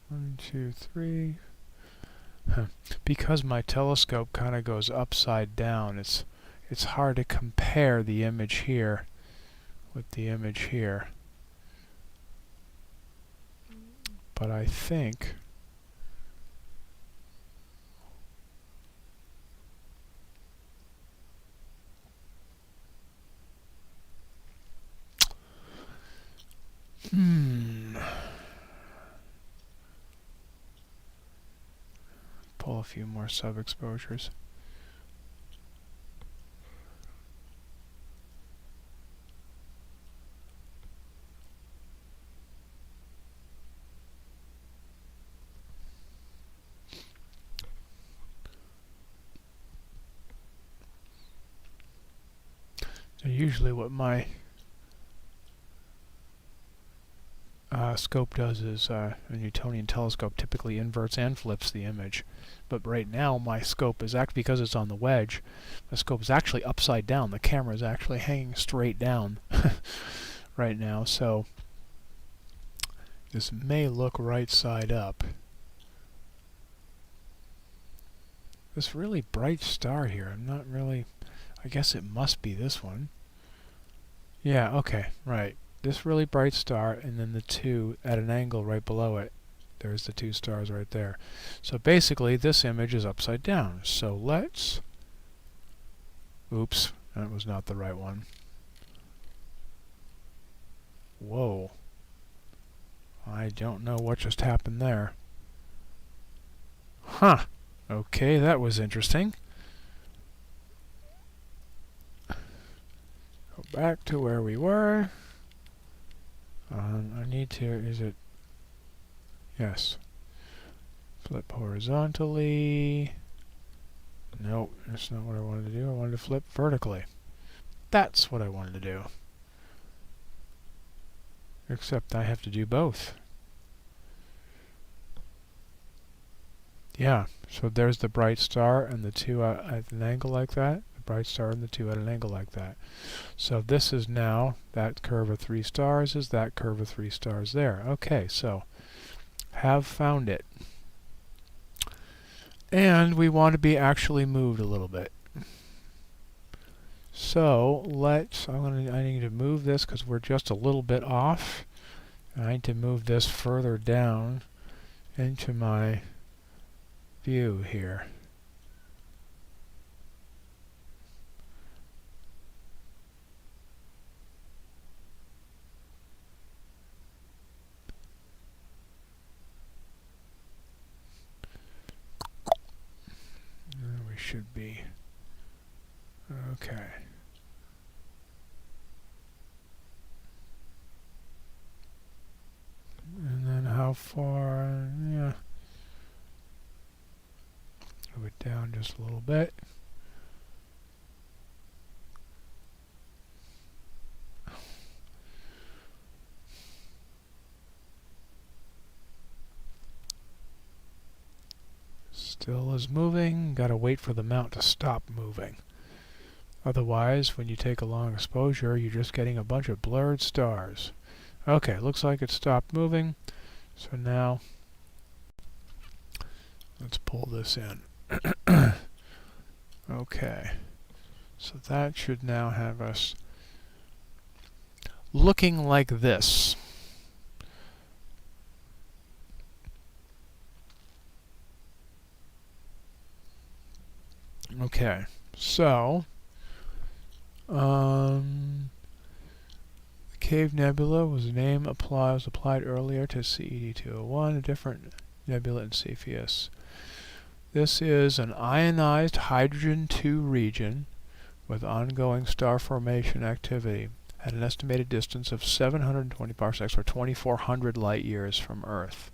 1, 2, 3. Because my telescope kind of goes upside down, it's hard to compare the image here with the image here. But I think pull a few more sub-exposures. So usually what my scope does is a Newtonian telescope typically inverts and flips the image. But right now my scope is actually, because it's on the wedge, the scope is actually upside down. The camera is actually hanging straight down right now. So this may look right side up. This really bright star here, I'm not really, I guess it must be this one. Yeah, okay, right. This really bright star, and then the two at an angle right below it. There's the two stars right there. So basically this image is upside down. So let's, oops, that was not the right one. Whoa. I don't know what just happened there. Huh. Okay, that was interesting. Go back to where we were. I need to, is it, yes. Flip horizontally. Nope, that's not what I wanted to do. I wanted to flip vertically. That's what I wanted to do. Except I have to do both. Yeah, so there's the bright star and the two at an angle like that. The bright star and the two at an angle like that. So this is now, that curve of 3 stars is that curve of 3 stars there. Okay, so have found it. And we want to be actually moved a little bit. So let's, I need to move this because we're just a little bit off. I need to move this further down into my view here. There we should be. Okay. And then how far? Yeah. Move it down just a little bit. Still is moving. Gotta wait for the mount to stop moving. Otherwise, when you take a long exposure, you're just getting a bunch of blurred stars. Okay, looks like it stopped moving. So now, let's pull this in. Okay, so that should now have us looking like this. Okay, so the Cave Nebula was a name applied earlier to CED-201, a different nebula in Cepheus. This is an ionized hydrogen-2 region with ongoing star formation activity at an estimated distance of 720 parsecs or 2,400 light years from Earth.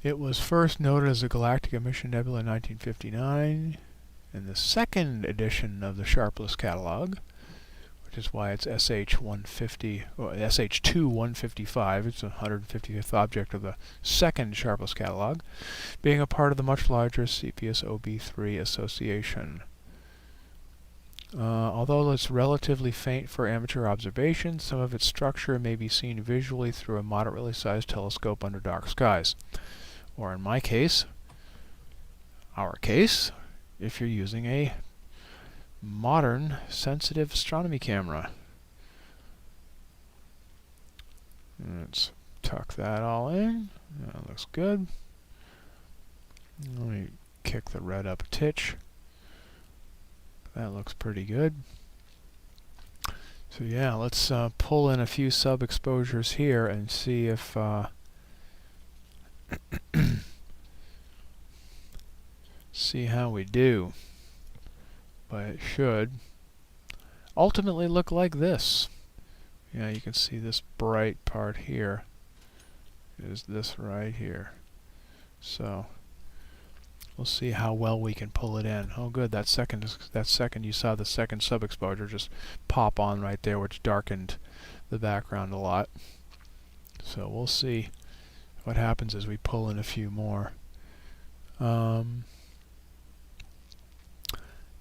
It was first noted as a galactic emission nebula in 1959 in the second edition of the Sharpless catalog, which is why it's SH150 or SH2-155. It's the 150th object of the second Sharpless catalog, being a part of the much larger Cepheus-OB3 association. Although it's relatively faint for amateur observation, some of its structure may be seen visually through a moderately sized telescope under dark skies. Or in my case, our case, if you're using a modern sensitive astronomy camera. Let's tuck that all in. That looks good. Let me kick the red up a titch. That looks pretty good. So yeah, let's pull in a few sub-exposures here and see if see how we do. But it should ultimately look like this. Yeah, you can see this bright part here is this right here. So we'll see how well we can pull it in. Oh good, that second you saw the second sub-exposure just pop on right there, which darkened the background a lot. So we'll see what happens as we pull in a few more.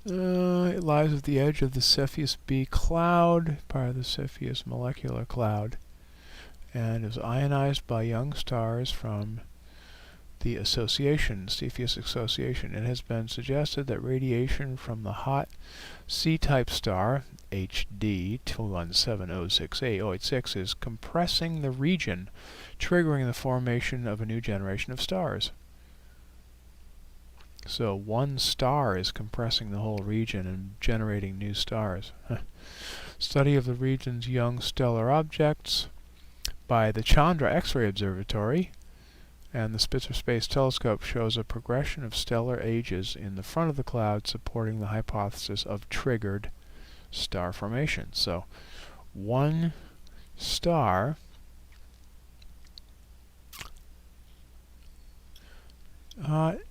It lies at the edge of the Cepheus B cloud, part of the Cepheus molecular cloud, and is ionized by young stars from the association, Cepheus association. It has been suggested that radiation from the hot C-type star, HD 217068 is compressing the region, triggering the formation of a new generation of stars. So one star is compressing the whole region and generating new stars. Study of the region's young stellar objects by the Chandra X-ray Observatory and the Spitzer Space Telescope shows a progression of stellar ages in the front of the cloud, supporting the hypothesis of triggered star formation. So one star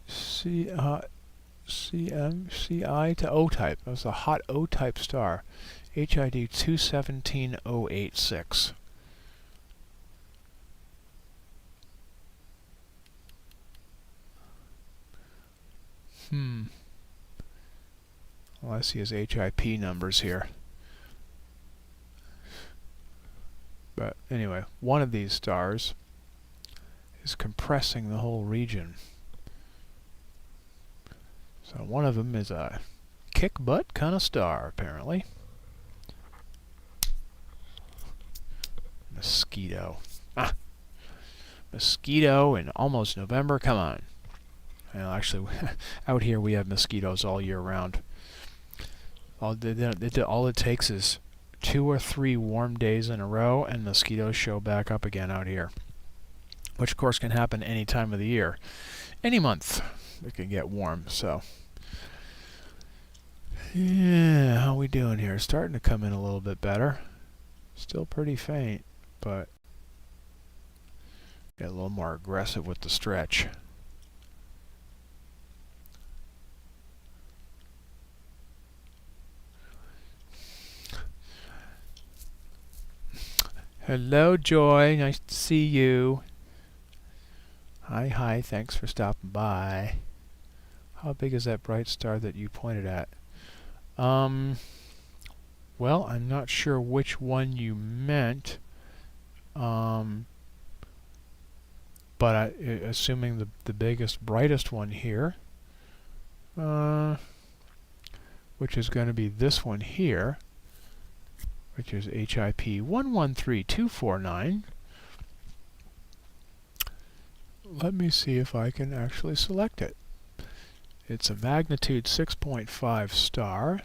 CI to O-type. That was a hot O-type star, HID 217086. All I see is HIP numbers here. But anyway, one of these stars is compressing the whole region. So one of them is a kick-butt kind of star, apparently. Mosquito. Ah! Mosquito in almost November, come on. Well, actually, out here we have mosquitoes all year round. All it takes is 2 or 3 warm days in a row and mosquitoes show back up again out here. Which of course can happen any time of the year. Any month it can get warm, so. Yeah, how we doing here? Starting to come in a little bit better. Still pretty faint, but get a little more aggressive with the stretch. Hello, Joy. Nice to see you. Hi, thanks for stopping by. How big is that bright star that you pointed at? Well, I'm not sure which one you meant. But assuming the biggest, brightest one here, which is going to be this one here, which is HIP 113249. Let me see if I can actually select it. It's a magnitude 6.5 star.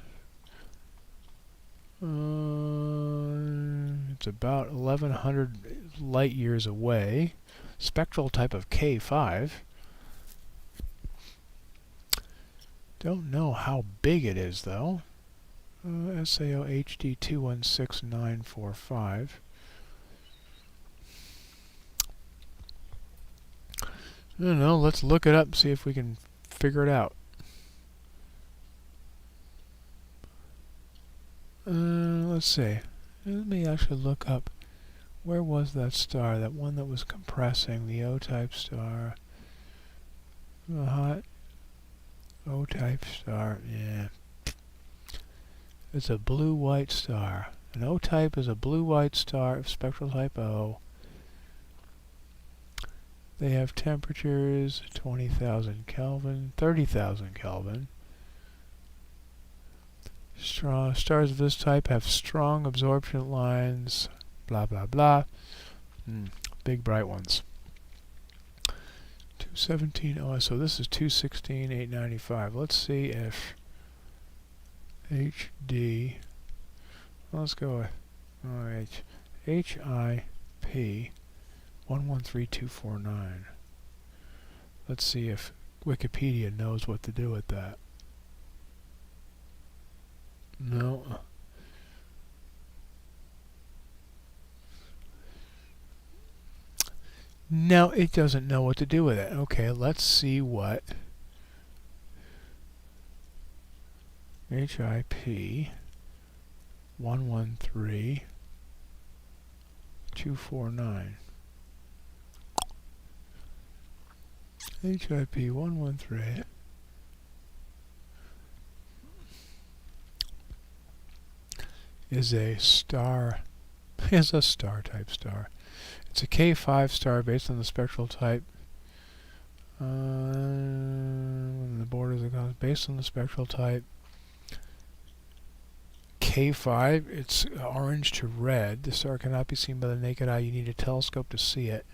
It's about 1100 light years away. Spectral type of K5. Don't know how big it is though. SAO HD 216945. I don't know, let's look it up and see if we can figure it out. let's see. Let me actually look up. Where was that star? That one that was compressing, the O-type star. The hot O-type star. Yeah. It's a blue-white star. An O-type is a blue-white star of spectral type O. They have temperatures 20,000 Kelvin, 30,000 Kelvin. Stars of this type have strong absorption lines, blah blah blah. Big bright ones. 217. Oh, so this is 216,895. Let's see if HD. Let's go with HIP 113249. Let's see if Wikipedia knows what to do with that. No. No, it doesn't know what to do with it. Okay, let's see what HIP 113249. HIP 113 is a star type star. It's a K5 star based on the spectral type. The borders are based on the spectral type K5. It's orange to red. The star cannot be seen by the naked eye. You need a telescope to see it.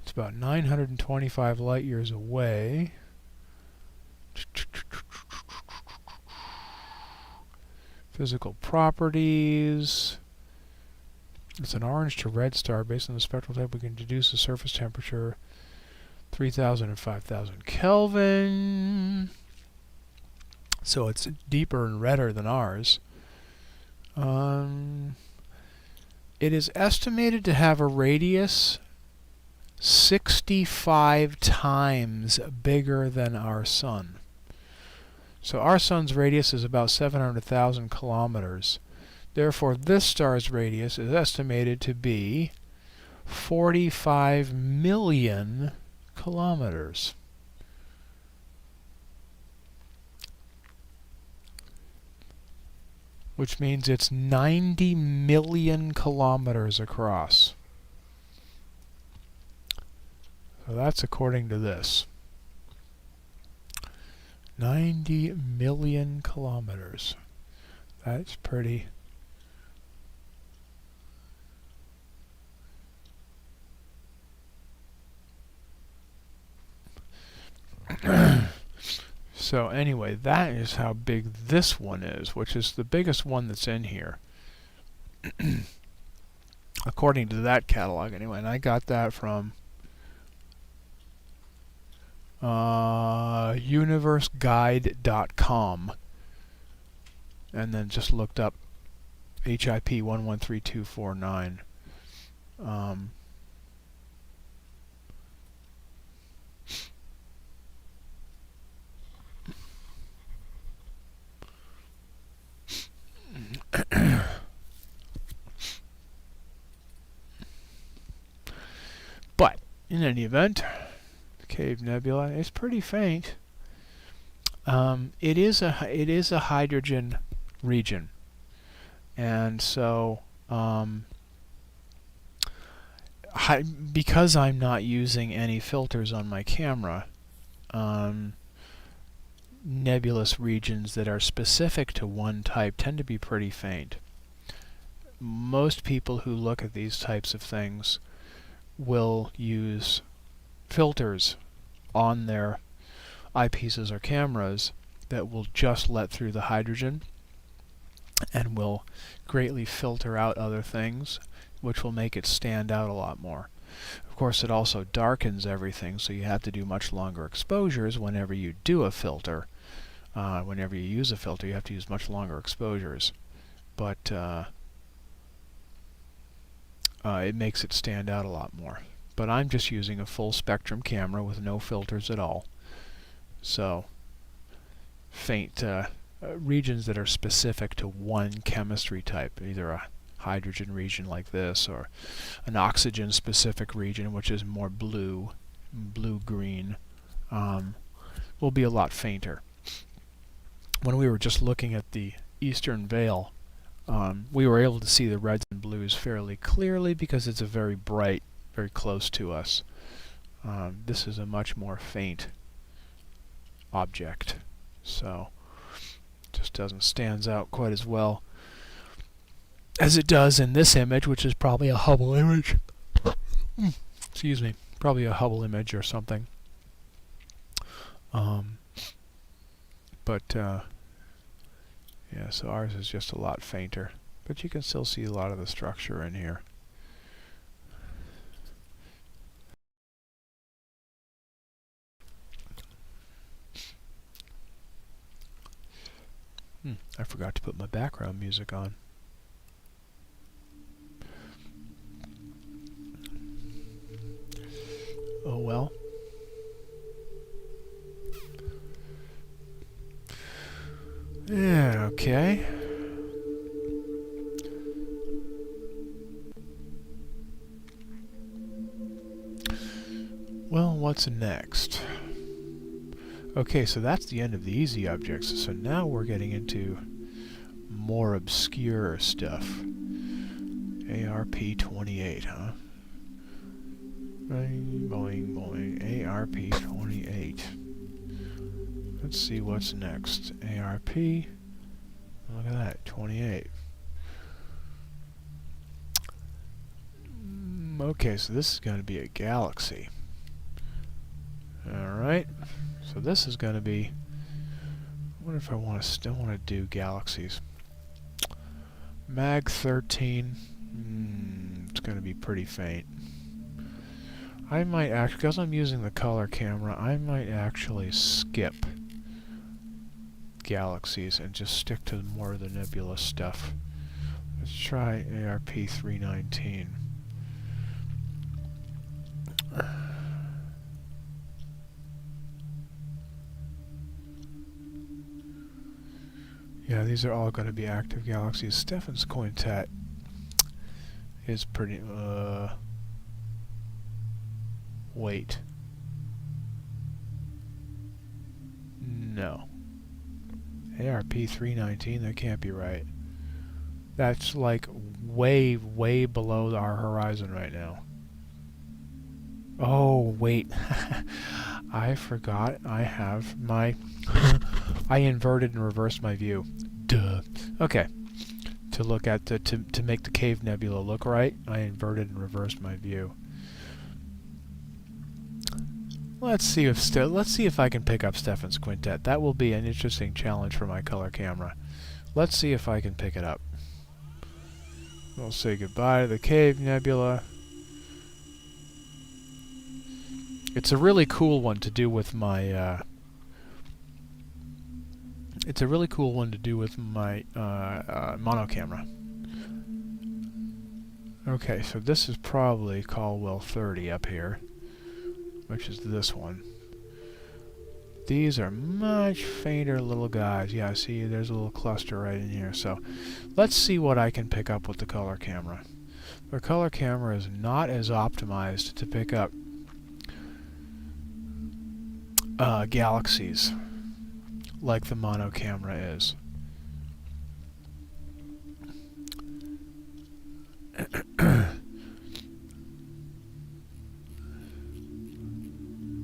It's about 925 light years away. Physical properties. It's an orange to red star based on the spectral type. We can deduce a surface temperature 3,000 and 5,000 Kelvin. So it's deeper and redder than ours. It is estimated to have a radius 65 times bigger than our sun. So our sun's radius is about 700,000 kilometers. Therefore, this star's radius is estimated to be 45 million kilometers. Which means it's 90 million kilometers across. So that's according to this. 90 million kilometers. That's pretty. So anyway, that is how big this one is, which is the biggest one that's in here. According to that catalog anyway, and I got that from universeguide.com, and then just looked up HIP 113249. But in any event, the Cave Nebula is pretty faint. It is a hydrogen region, and so because I'm not using any filters on my camera, nebulous regions that are specific to one type tend to be pretty faint. Most people who look at these types of things will use filters on their eyepieces or cameras that will just let through the hydrogen and will greatly filter out other things, which will make it stand out a lot more. Of course, it also darkens everything, so you have to do much longer exposures whenever you do a filter. Whenever you use a filter, you have to use much longer exposures. But it makes it stand out a lot more. But I'm just using a full spectrum camera with no filters at all. So faint regions that are specific to one chemistry type, either a hydrogen region like this or an oxygen specific region which is more blue-green, will be a lot fainter. When we were just looking at the eastern veil, we were able to see the reds and blues fairly clearly because it's a very bright, very close to us. This is a much more faint object, so just doesn't stand out quite as well as it does in this image, which is probably a Hubble image. Excuse me, probably a Hubble image or something. Yeah, so ours is just a lot fainter, but you can still see a lot of the structure in here. I forgot to put my background music on. Oh well. Yeah, okay. Well, what's next? Okay, so that's the end of the easy objects. So now we're getting into more obscure stuff. ARP28, huh? Boing, boing, boing. ARP28. Let's see what's next. ARP. Look at that, 28. Okay, so this is going to be a galaxy. Alright. So this is going to be... I wonder if I want to still want to do galaxies. Mag 13. It's going to be pretty faint. I might actually, because I'm using the color camera, I might actually skip galaxies and just stick to more of the nebula stuff. Let's try ARP 319. Yeah, these are all going to be active galaxies. Stephan's Quintet is pretty... wait. No. ARP 319, that can't be right. That's like way, way below our horizon right now. Oh, wait. I forgot I have my... I inverted and reversed my view. Duh. Okay. To look at the... to make the cave nebula look right, I inverted and reversed my view. Let's see if I can pick up Stephan's Quintet. That will be an interesting challenge for my color camera. Let's see if I can pick it up. We'll say goodbye to the cave nebula. It's a really cool one to do with my mono camera. Okay, so this is probably Caldwell 30 up here, which is this one. These are much fainter little guys. Yeah, see, there's a little cluster right in here. So let's see what I can pick up with the color camera. The color camera is not as optimized to pick up galaxies like the mono camera is.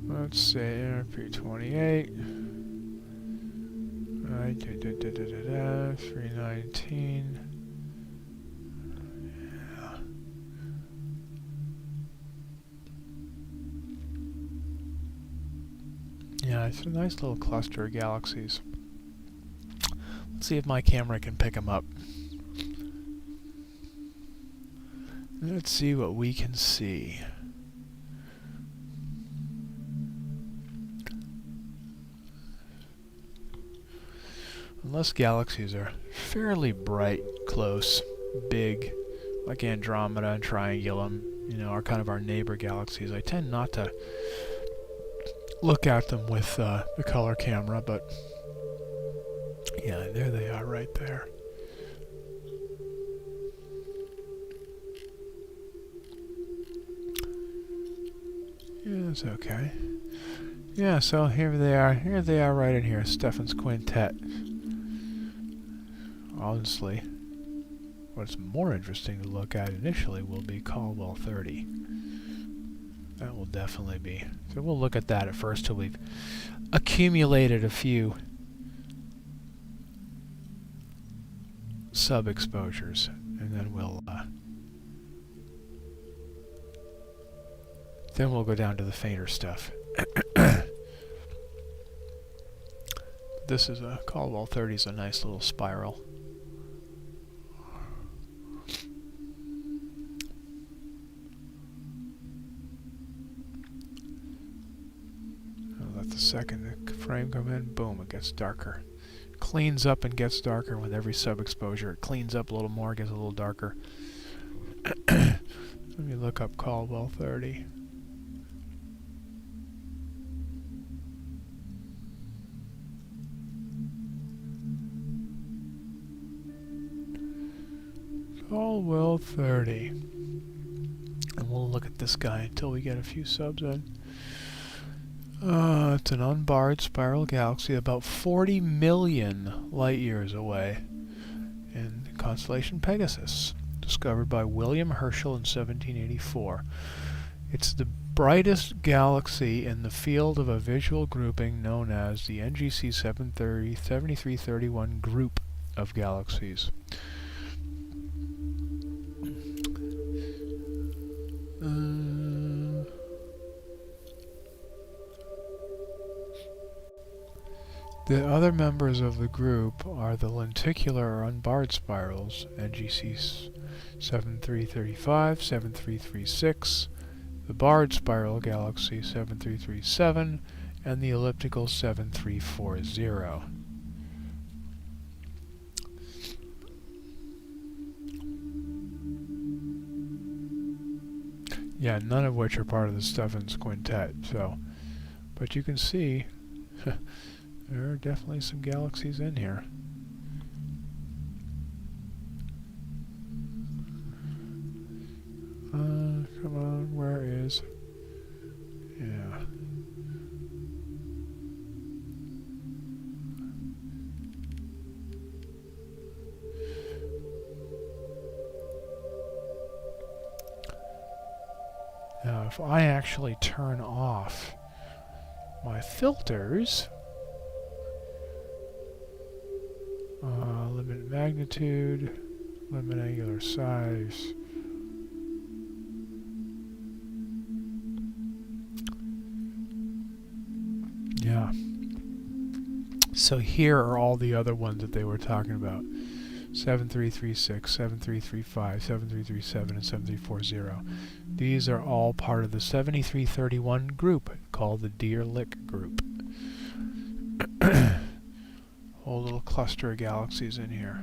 Let's say ARP28. 319. Yeah, it's a nice little cluster of galaxies. Let's see if my camera can pick them up. Let's see what we can see. Unless galaxies are fairly bright, close, big, like Andromeda and Triangulum, you know, are kind of our neighbor galaxies. I tend not to look at them with the color camera, but yeah, there they are right there. Yeah, that's okay. Yeah, so here they are. Here they are right in here. Stephan's Quintet. Honestly, what's more interesting to look at initially will be Caldwell 30. That will definitely be. So we'll look at that at first till we've accumulated a few sub-exposures, and then we'll go down to the fainter stuff. This is a Caldwell 30 is a nice little spiral. Let the second frame come in, boom, it gets darker. Cleans up and gets darker with every sub-exposure. It cleans up a little more, gets a little darker. Let me look up Caldwell 30. Caldwell 30. And we'll look at this guy until we get a few subs in. It's an unbarred spiral galaxy about 40 million light years away in the constellation Pegasus, discovered by William Herschel in 1784. It's the brightest galaxy in the field of a visual grouping known as the NGC 7331 group of galaxies. The other members of the group are the lenticular or unbarred spirals, NGC 7335, 7336, the barred spiral galaxy 7337, and the elliptical 7340. Yeah, none of which are part of the Stephan's Quintet, so, but you can see there are definitely some galaxies in here. Come on, where is... Yeah. Now, if I actually turn off my filters... limit magnitude, limit angular size. Yeah. So here are all the other ones that they were talking about. 7336, 7335, 7337, and 7340. These are all part of the 7331 group called the Deer-Lick group. Whole little cluster of galaxies in here.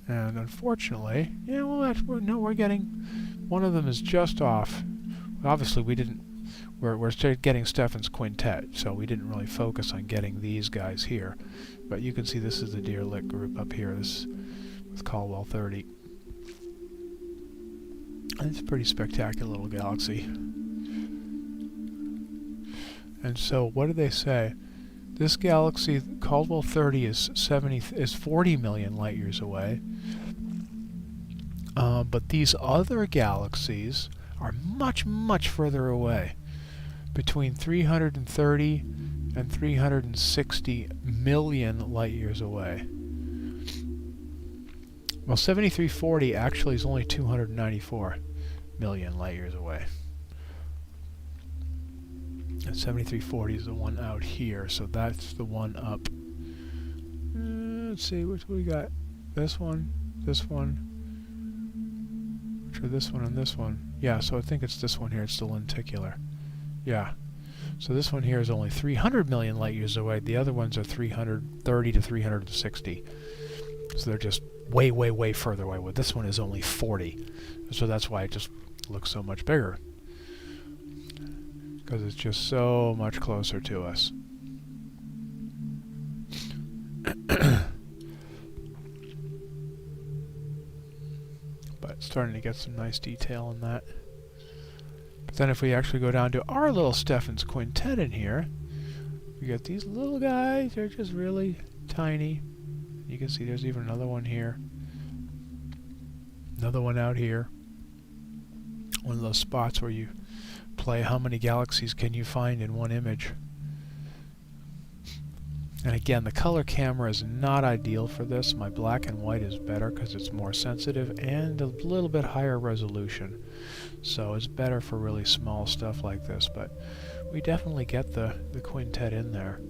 And unfortunately, yeah, well, we're getting, one of them is just off. Obviously, we're getting Stephan's Quintet, so we didn't really focus on getting these guys here. But you can see this is the Deer-Lick group up here, this with Caldwell 30. And it's a pretty spectacular little galaxy. And so, what did they say? This galaxy, Caldwell 30, is 40 million light years away. But these other galaxies are much, much further away. Between 330 and 360 million light years away. Well, 7340 actually is only 294 million light years away. And 7340 is the one out here, so that's the one up. Let's see, what we got? This one, which are this one and this one. Yeah, so I think it's this one here, it's the lenticular. Yeah. So this one here is only 300 million light years away. The other ones are 330 to 360. So they're just way, way, way further away. Well, this one is only 40. So that's why it just looks so much bigger. Because it's just so much closer to us. starting to get some nice detail in that. But then if we actually go down to our little Stephan's Quintet in here, we get these little guys. They're just really tiny. You can see there's even another one here. Another one out here. One of those spots where you play how many galaxies can you find in one image. And again, the color camera is not ideal for this. My black and white is better because it's more sensitive and a little bit higher resolution. So it's better for really small stuff like this, but we definitely get the Quintet in there.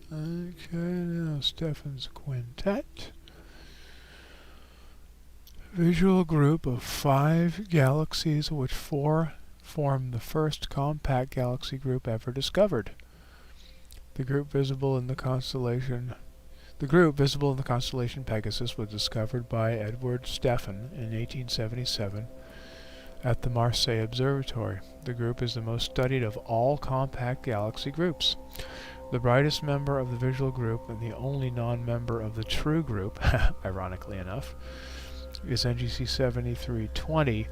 Okay, now Stephan's Quintet. Visual group of 5 galaxies, of which 4 form the first compact galaxy group ever discovered. The group visible in the constellation Pegasus was discovered by Edward Stephan in 1877 at the Marseille Observatory. The group is the most studied of all compact galaxy groups. The brightest member of the visual group and the only non-member of the true group, ironically enough, is NGC 7320,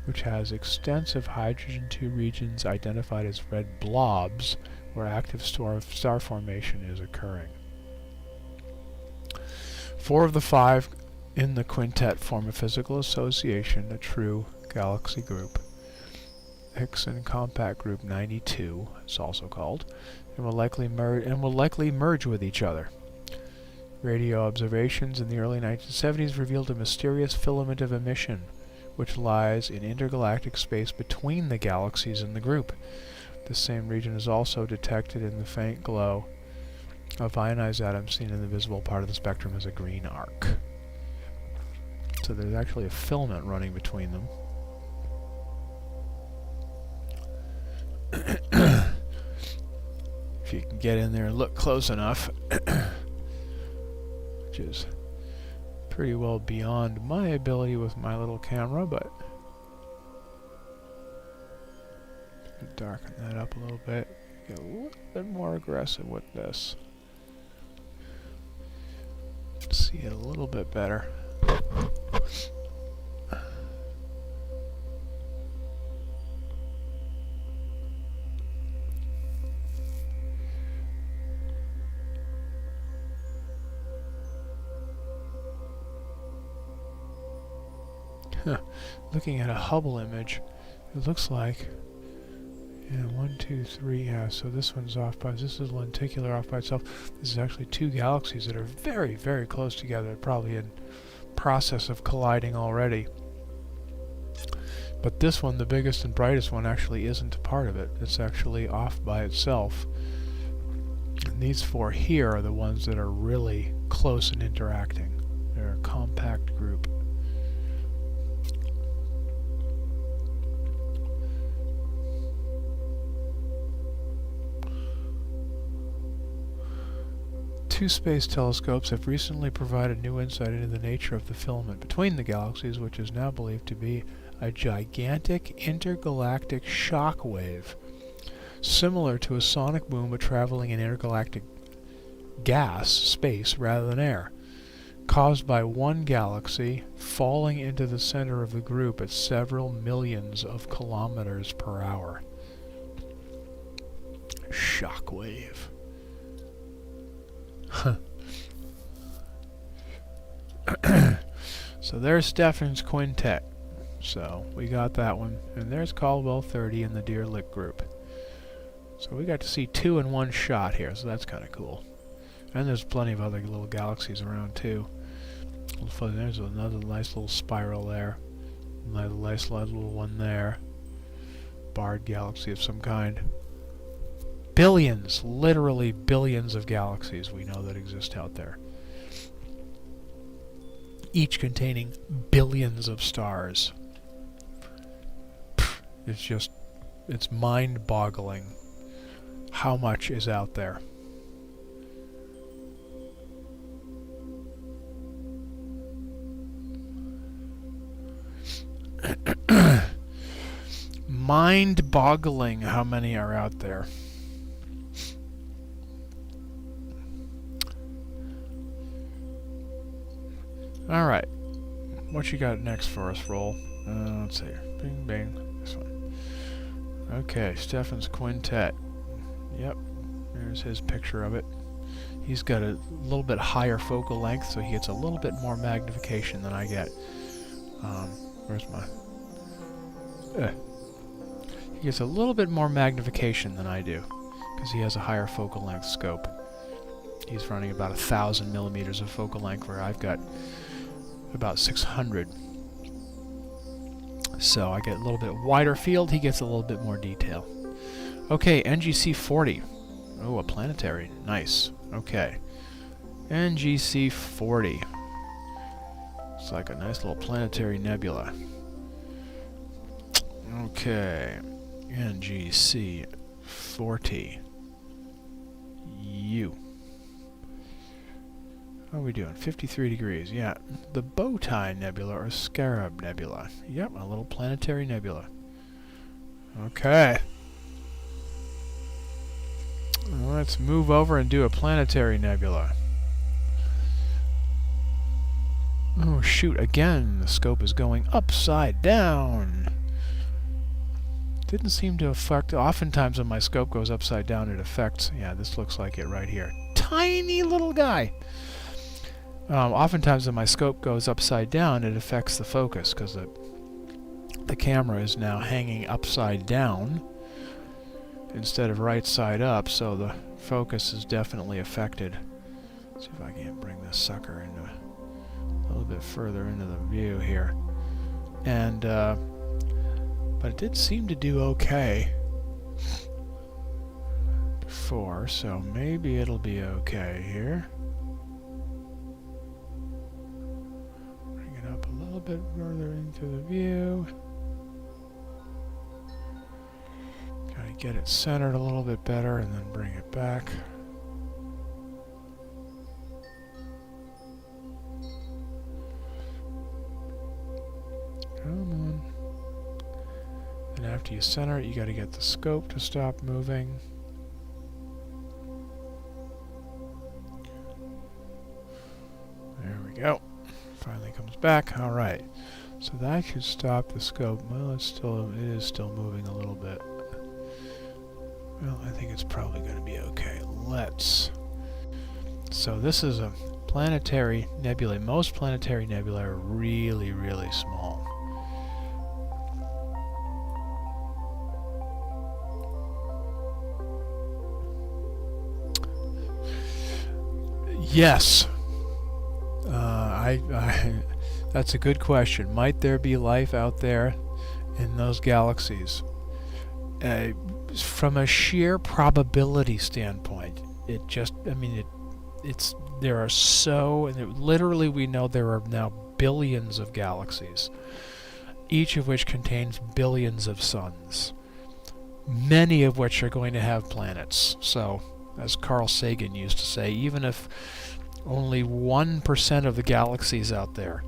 which has extensive hydrogen 2 regions identified as red blobs where active star formation is occurring. 4 of the 5 in the Quintet form a physical association, a true galaxy group. Hickson Compact Group 92, it's also called, and will likely merge with each other. Radio observations in the early 1970s revealed a mysterious filament of emission, which lies in intergalactic space between the galaxies in the group. The same region is also detected in the faint glow of ionized atoms seen in the visible part of the spectrum as a green arc. So there's actually a filament running between them. If you can get in there and look close enough, which is pretty well beyond my ability with my little camera, but darken that up a little bit, get a little bit more aggressive with this. See it a little bit better. Looking at a Hubble image, it looks like, yeah, 1, 2, 3, yeah, so this one's off by, this is lenticular off by itself. This is actually 2 galaxies that are very, very close together, probably in process of colliding already. But this one, the biggest and brightest one, actually isn't a part of it. It's actually off by itself. And these 4 here are the ones that are really close and interacting. They're a compact group. Two space telescopes have recently provided new insight into the nature of the filament between the galaxies, which is now believed to be a gigantic intergalactic shock wave, similar to a sonic boom but traveling in intergalactic gas, space, rather than air, caused by one galaxy falling into the center of the group at several millions of kilometers per hour. Shock wave. So there's Stephan's Quintet. So we got that one. And there's Caldwell 30 in the Deer Lick group. So we got to see 2 in one shot here, so that's kind of cool. And there's plenty of other little galaxies around too. There's another nice little spiral there. Another nice little one there. Barred galaxy of some kind. Billions, literally billions of galaxies we know that exist out there. Each containing billions of stars. It's mind-boggling how much is out there. mind-boggling how many are out there. All right, what you got next for us, Roll? Let's see. Bing, bing. This one. Okay, Stephan's Quintet. Yep, there's his picture of it. He's got a little bit higher focal length, so he gets a little bit more magnification than I get. Where's my... He gets a little bit more magnification than I do, because he has a higher focal length scope. He's running about 1,000 millimeters of focal length, where I've got about 600. So I get a little bit wider field, he gets a little bit more detail. Okay, NGC 40. Oh, a planetary. Nice. Okay. NGC 40. It's like a nice little planetary nebula. Okay. NGC 40. U. What are we doing? 53 degrees. Yeah. The bow tie nebula or scarab nebula. Yep, a little planetary nebula. Okay. Let's move over and do a planetary nebula. Oh shoot, again the scope is going upside down. Didn't seem to affect... Oftentimes when my scope goes upside down it affects... Yeah, this looks like it right here. Tiny little guy! Oftentimes when my scope goes upside down it affects the focus because the camera is now hanging upside down instead of right side up, so the focus is definitely affected. Let's see if I can bring this sucker into a little bit further into the view here. And but it did seem to do okay before, so maybe it'll be okay here. Bring it up a little bit further into the view. Gotta get it centered a little bit better and then bring it back. Come on. And after you center it, you gotta get the scope to stop moving. There we go. Finally comes back. Alright. So that should stop the scope. Well, it is still moving a little bit. Well, I think it's probably going to be okay. So this is a planetary nebula. Most planetary nebulae are really, really small. Yes. That's a good question. Might there be life out there in those galaxies? From a sheer probability standpoint, there are so, and literally we know there are now billions of galaxies, each of which contains billions of suns, many of which are going to have planets. So, as Carl Sagan used to say, even if only 1% of the galaxies out there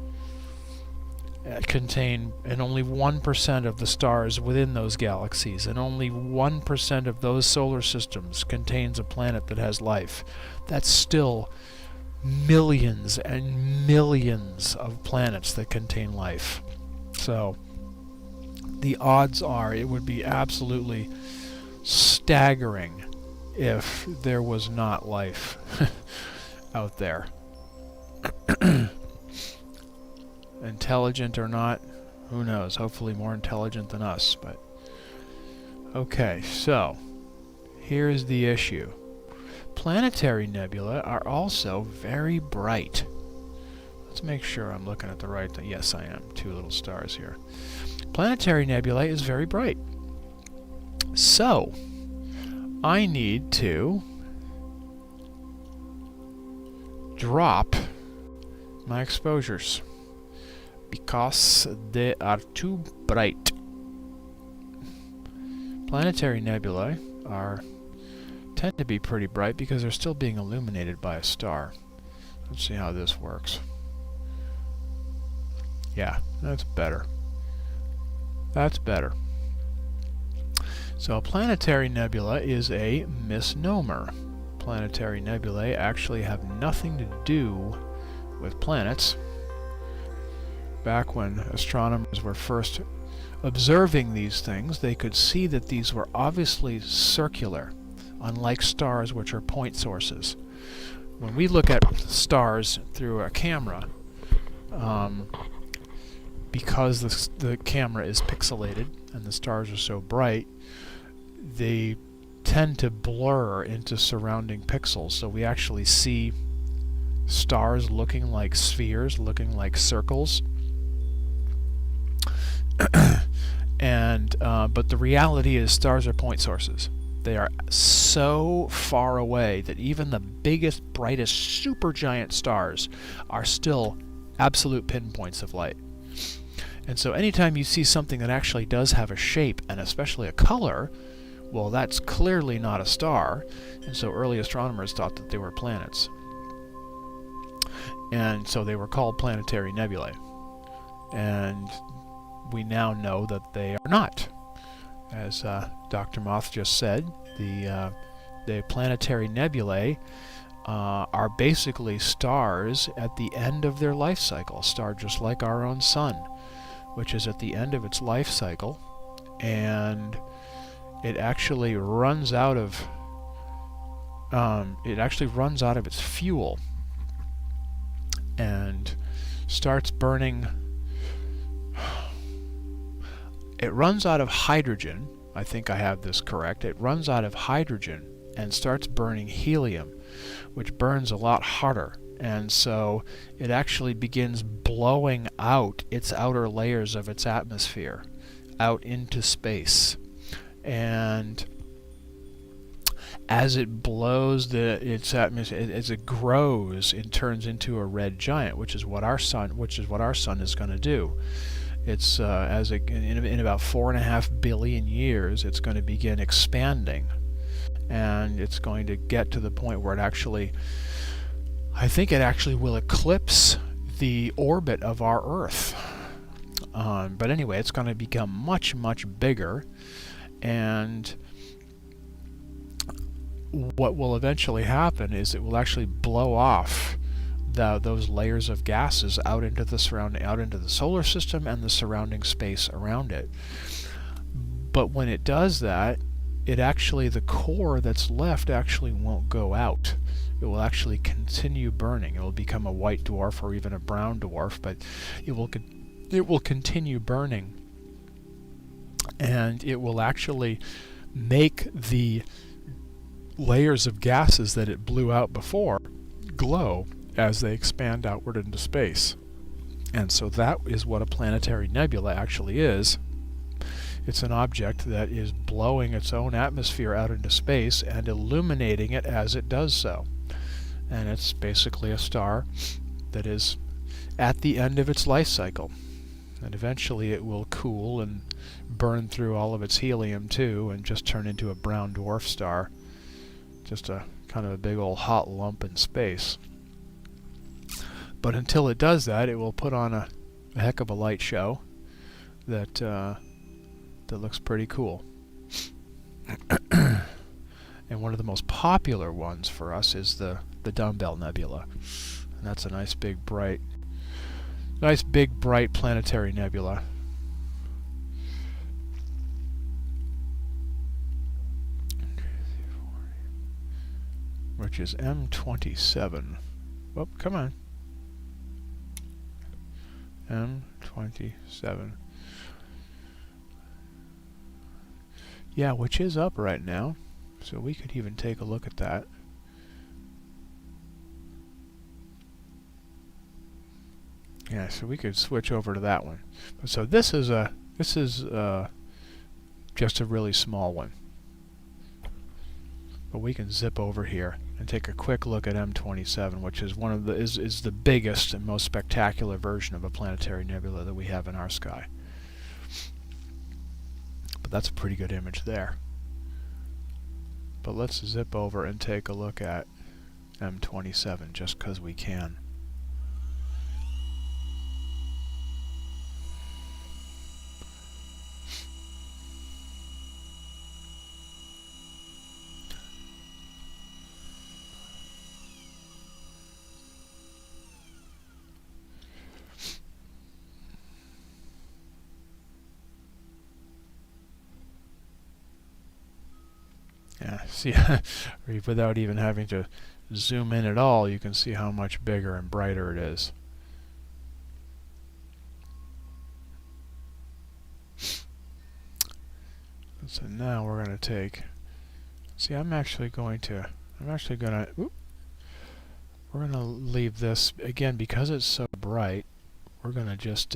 contain, and only 1% of the stars within those galaxies, and only 1% of those solar systems contains a planet that has life, that's still millions and millions of planets that contain life. So the odds are it would be absolutely staggering if there was not life out there. Intelligent or not, who knows? Hopefully more intelligent than us, but... Okay, so here's the issue. Planetary nebulae are also very bright. Let's make sure I'm looking at the right thing. Yes, I am. Two little stars here. Planetary nebulae is very bright. So, I need to drop my exposures because they are too bright. Planetary nebulae tend to be pretty bright because they're still being illuminated by a star. Let's see how this works. Yeah, that's better. That's better. So a planetary nebula is a misnomer. Planetary nebulae actually have nothing to do with planets. Back when astronomers were first observing these things, they could see that these were obviously circular, unlike stars, which are point sources. When we look at stars through a camera, because the camera is pixelated and the stars are so bright, they tend to blur into surrounding pixels. So we actually see stars looking like spheres, looking like circles. But the reality is stars are point sources. They are so far away that even the biggest, brightest, supergiant stars are still absolute pinpoints of light. And so anytime you see something that actually does have a shape, and especially a color, well, that's clearly not a star. And so early astronomers thought that they were planets. And so they were called planetary nebulae. And we now know that they are not. As Dr. Moth just said, the planetary nebulae are basically stars at the end of their life cycle. A star just like our own sun, which is at the end of its life cycle, and it actually runs out of its fuel and starts burning. It runs out of hydrogen. I think I have this correct. It runs out of hydrogen and starts burning helium, which burns a lot harder. And so it actually begins blowing out its outer layers of its atmosphere out into space. And as it blows its atmosphere, as it grows, it turns into a red giant, which is what our sun is going to do. It's in about 4.5 billion years, it's going to begin expanding, and it's going to get to the point where I think it actually will eclipse the orbit of our Earth. But anyway, it's going to become much, much bigger, and what will eventually happen is it will actually blow off those layers of gases out into the solar system and the surrounding space around it. But when it does that, the core that's left actually won't go out. It will actually continue burning. It will become a white dwarf or even a brown dwarf, but it will continue burning, and it will actually make the layers of gases that it blew out before glow as they expand outward into space. And so that is what a planetary nebula actually is. It's an object that is blowing its own atmosphere out into space and illuminating it as it does so. And it's basically a star that is at the end of its life cycle. And eventually it will cool and burn through all of its helium too and just turn into a brown dwarf star. Just a kind of a big old hot lump in space. But until it does that, it will put on a heck of a light show that looks pretty cool. And one of the most popular ones for us is the Dumbbell Nebula. And that's a nice big bright planetary nebula. Which is M27. Oh, come on. M27. Yeah, which is up right now. So we could even take a look at that. Yeah, so we could switch over to that one. So this is just a really small one. But we can zip over here and take a quick look at M27, which is is the biggest and most spectacular version of a planetary nebula that we have in our sky. But that's a pretty good image there. But let's zip over and take a look at M27 just because we can. see, without even having to zoom in at all, you can see how much bigger and brighter it is. So now we're going to take, see, we're actually going to leave this, again, because it's so bright, we're going to just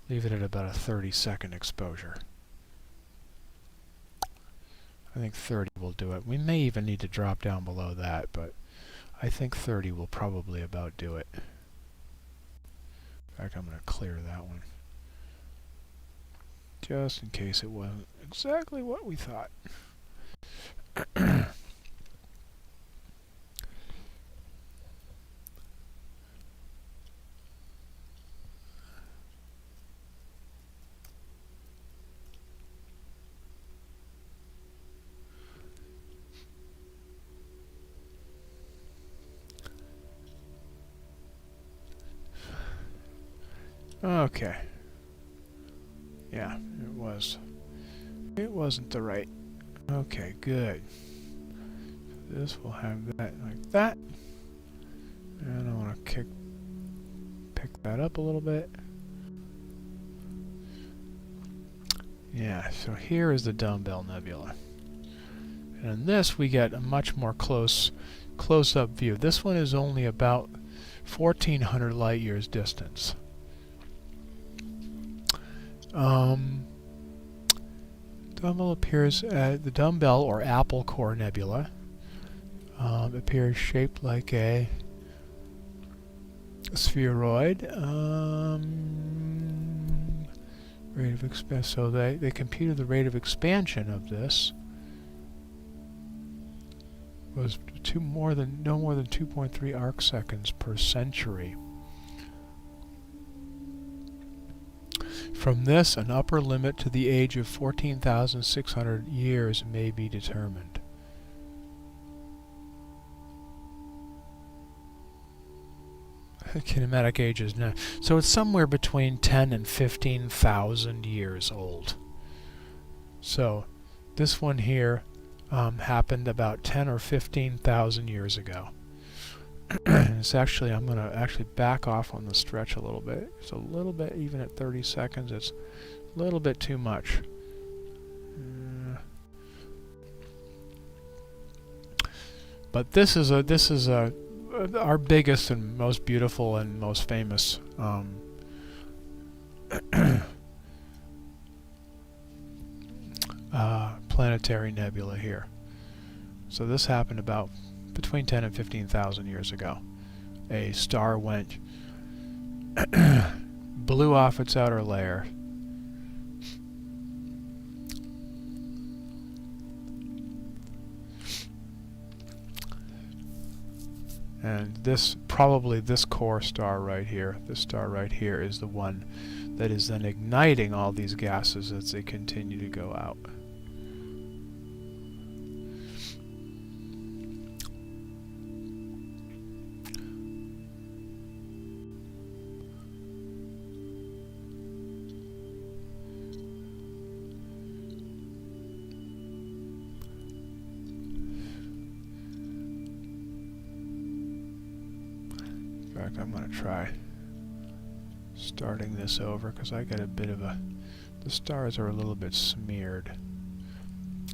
leave it at about a 30-second exposure. I think 30 will do it. We may even need to drop down below that, but I think 30 will probably about do it. In fact, I'm going to clear that one, just in case it wasn't exactly what we thought. Okay. Yeah, it wasn't the right. Okay, good. This will have that like that. And I want to pick that up a little bit. Yeah, so here is the Dumbbell Nebula. And in this we get a much more close-up view. This one is only about 1,400 light years distance. Dumbbell appears at the Dumbbell or Apple Core Nebula. Appears shaped like a spheroid. Rate of expansion. So they computed the rate of expansion of this was no more than 2.3 arc seconds per century. From this, an upper limit to the age of 14,600 years may be determined. Kinematic age is now, so it's somewhere between 10 and 15,000 years old. So this one here happened about 10 or 15,000 years ago. It's actually, I'm going to actually back off on the stretch a little bit. It's a little bit, even at 30 seconds, it's a little bit too much. But this is our biggest and most beautiful and most famous planetary nebula here. So this happened about between 10 and 15,000 years ago. A star went, blew off its outer layer, and this core star right here, this star right here, is the one that is then igniting all these gases as they continue to go out. I'm going to try starting this over because I got a bit of the stars are a little bit smeared,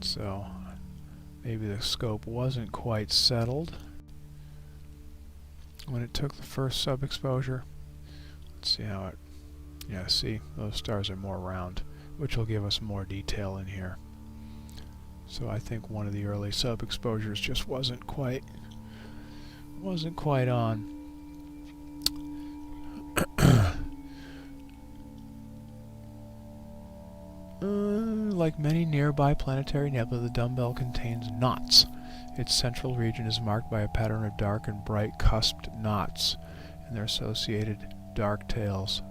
so maybe the scope wasn't quite settled when it took the first sub-exposure. Let's see how it, yeah, see, those stars are more round, which will give us more detail in here. So I think one of the early sub-exposures just wasn't quite on. Like many nearby planetary nebulae, the Dumbbell contains knots. Its central region is marked by a pattern of dark and bright cusped knots and their associated dark tails.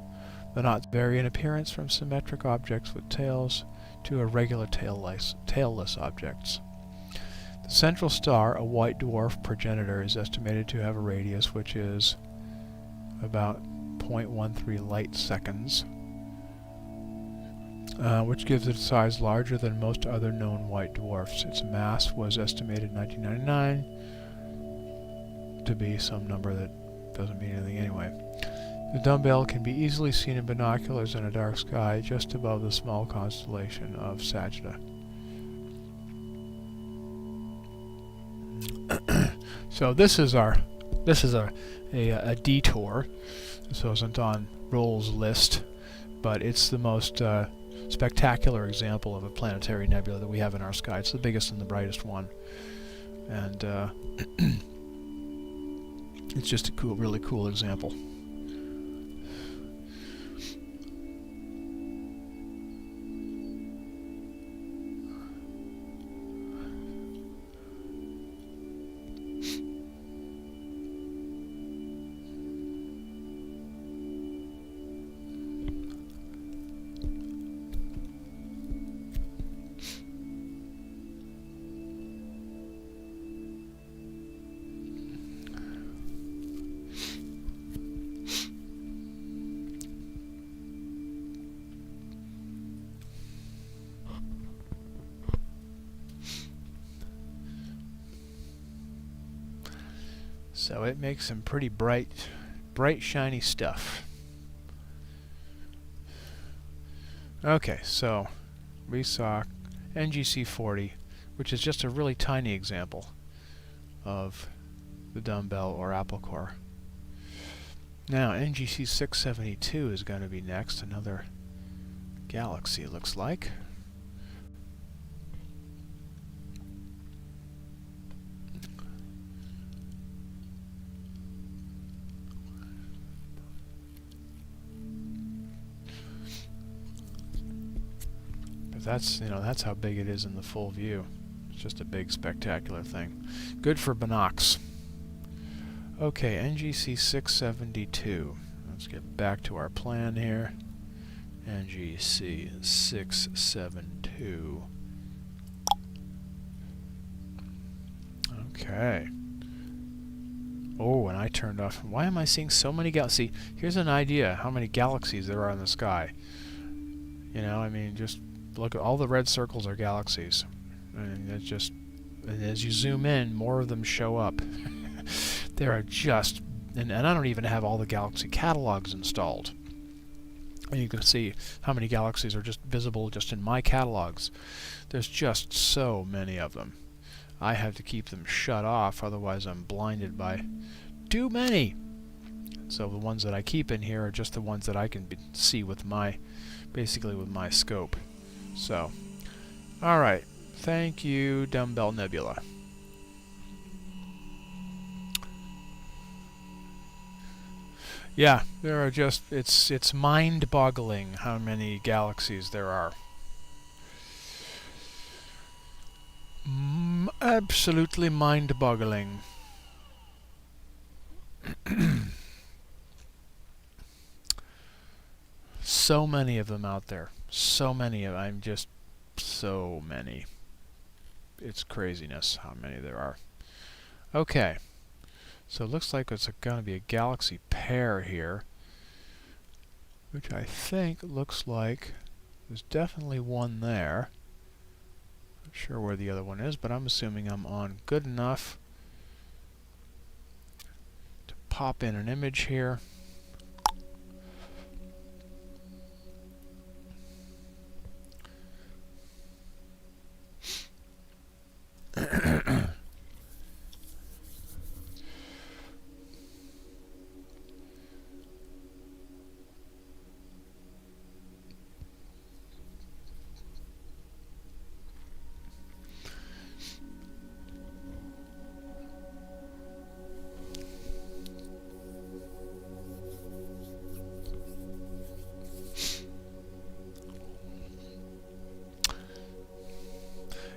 The knots vary in appearance from symmetric objects with tails to irregular tailless objects. The central star, a white dwarf progenitor, is estimated to have a radius which is about 0.13 light seconds. which gives it a size larger than most other known white dwarfs. Its mass was estimated in 1999 to be some number that doesn't mean anything anyway. The dumbbell can be easily seen in binoculars in a dark sky just above the small constellation of Sagitta. So this is a detour. This wasn't on Roll's list, but it's the most spectacular example of a planetary nebula that we have in our sky. It's the biggest and the brightest one, and it's just a really cool example. So it makes some pretty bright, shiny stuff. Okay, so we saw NGC 40, which is just a really tiny example of the dumbbell or apple core. Now NGC 672 is going to be next, another galaxy it looks like. That's how big it is in the full view. It's just a big spectacular thing. Good for binocs. Okay, NGC 672. Let's get back to our plan here. NGC 672. Okay. Oh, and I turned off. Why am I seeing so many galaxies? Here's an idea how many galaxies there are in the sky. I mean, just look at all the red circles are galaxies. And it's just, and as you zoom in, more of them show up. There are just, and I don't even have all the galaxy catalogs installed. And you can see how many galaxies are just visible just in my catalogs. There's just so many of them. I have to keep them shut off, otherwise I'm blinded by too many. So the ones that I keep in here are just the ones that I can see with basically with my scope. So, alright, thank you, Dumbbell Nebula. Yeah, there are just, it's mind-boggling how many galaxies there are. Absolutely mind-boggling. So many of them out there. So many of so many. It's craziness how many there are. Okay. So it looks like it's going to be a galaxy pair here, which I think looks like there's definitely one there. Not sure where the other one is, but I'm assuming I'm on good enough to pop in an image here.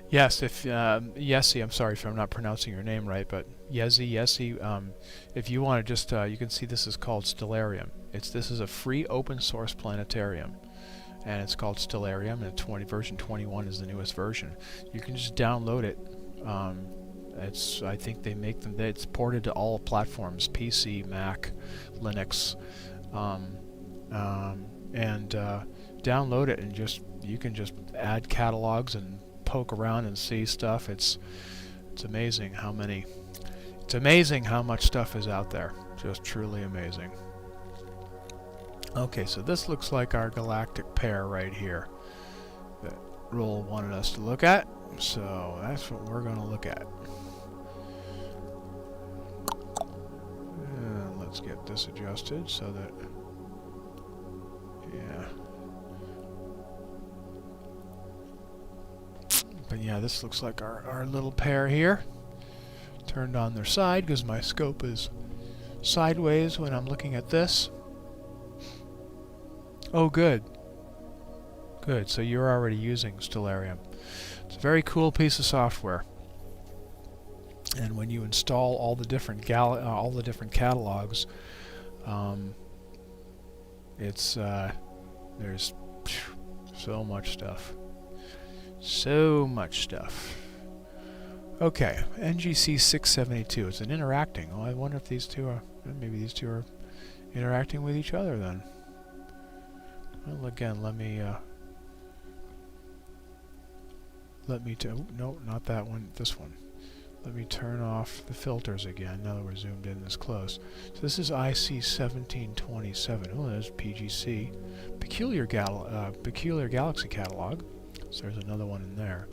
Yes, if Yessi, I'm sorry if I'm not pronouncing your name right, but Yessi, if you want to just, you can see this is called Stellarium. This is a free open source planetarium, and it's called Stellarium, and version 21 is the newest version. You can just download it. I think they make them. It's ported to all platforms: PC, Mac, Linux, and download it and you can just add catalogs and poke around and see stuff. It's amazing how much stuff is out there. Just truly amazing. Okay, so this looks like our galactic pair right here that Roll wanted us to look at. So that's what we're going to look at. And let's get this adjusted so that, yeah. But yeah, this looks like our little pair here. Turned on their side because my scope is sideways when I'm looking at this. Oh, good. Good, so you're already using Stellarium. It's a very cool piece of software. And when you install all the different catalogs, there's so much stuff. So much stuff. Okay, NGC 672. It's an interacting. Oh, I wonder if these two are... Maybe these two are interacting with each other then. Well, again, let me no, not that one, this one. Let me turn off the filters again now that we're zoomed in this close. So this is IC 1727. Oh, there's PGC. Peculiar Galaxy Catalog. So there's another one in there.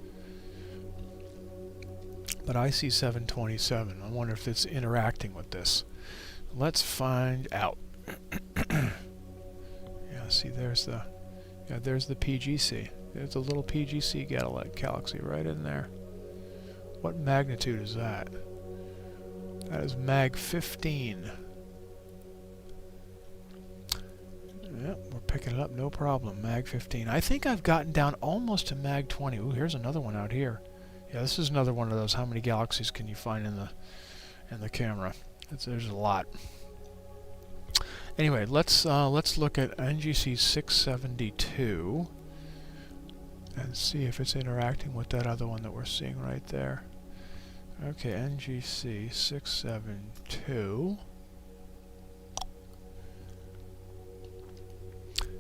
But IC 727, I wonder if it's interacting with this. Let's find out. Yeah, see, there's the PGC. There's a little PGC galaxy right in there. What magnitude is that? That is Mag 15. Yep, we're picking it up, no problem. Mag 15. I think I've gotten down almost to Mag 20. Ooh, here's another one out here. Yeah, this is another one of those. How many galaxies can you find in the camera? There's a lot. Anyway, let's look at NGC 672 and see if it's interacting with that other one that we're seeing right there. Okay, NGC 672.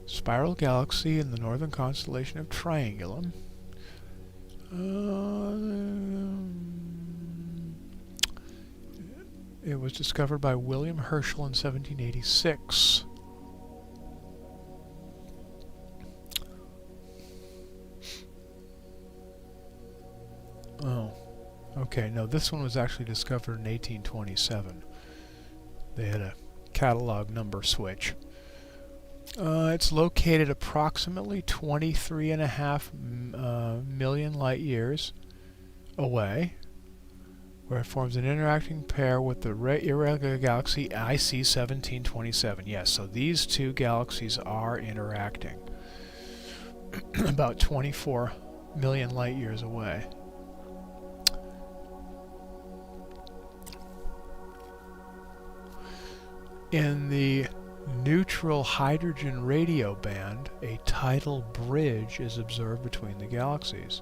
Spiral galaxy in the northern constellation of Triangulum. It was discovered by William Herschel in 1786. Oh, okay. No, this one was actually discovered in 1827. They had a catalog number switch. It's located approximately 23.5 million light years away, where it forms an interacting pair with the irregular galaxy IC 1727. Yes, so these two galaxies are interacting about 24 million light years away. In the neutral hydrogen radio band, a tidal bridge is observed between the galaxies.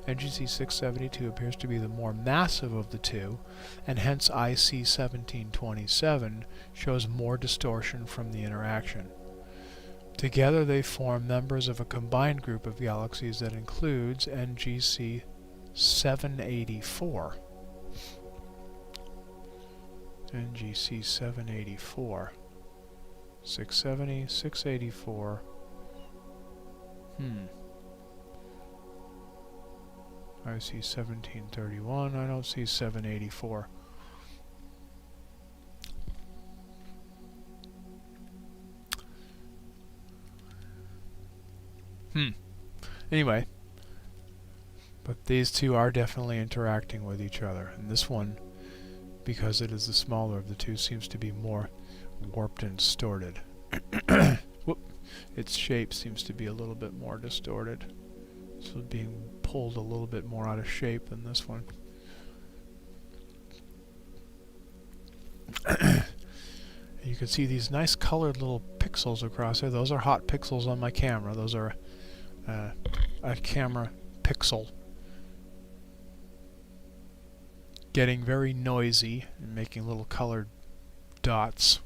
NGC 672 appears to be the more massive of the two, and hence IC 1727 shows more distortion from the interaction. Together they form members of a combined group of galaxies that includes NGC 784. NGC 784. 670, 684. I see 1731. I don't see 784. Anyway, but these two are definitely interacting with each other, and this one, because it is the smaller of the two, seems to be more warped and distorted. Whoop. Its shape seems to be a little bit more distorted. So being pulled a little bit more out of shape than this one. You can see these nice colored little pixels across there. Those are hot pixels on my camera. Those are a camera pixel. Getting very noisy and making little colored dots.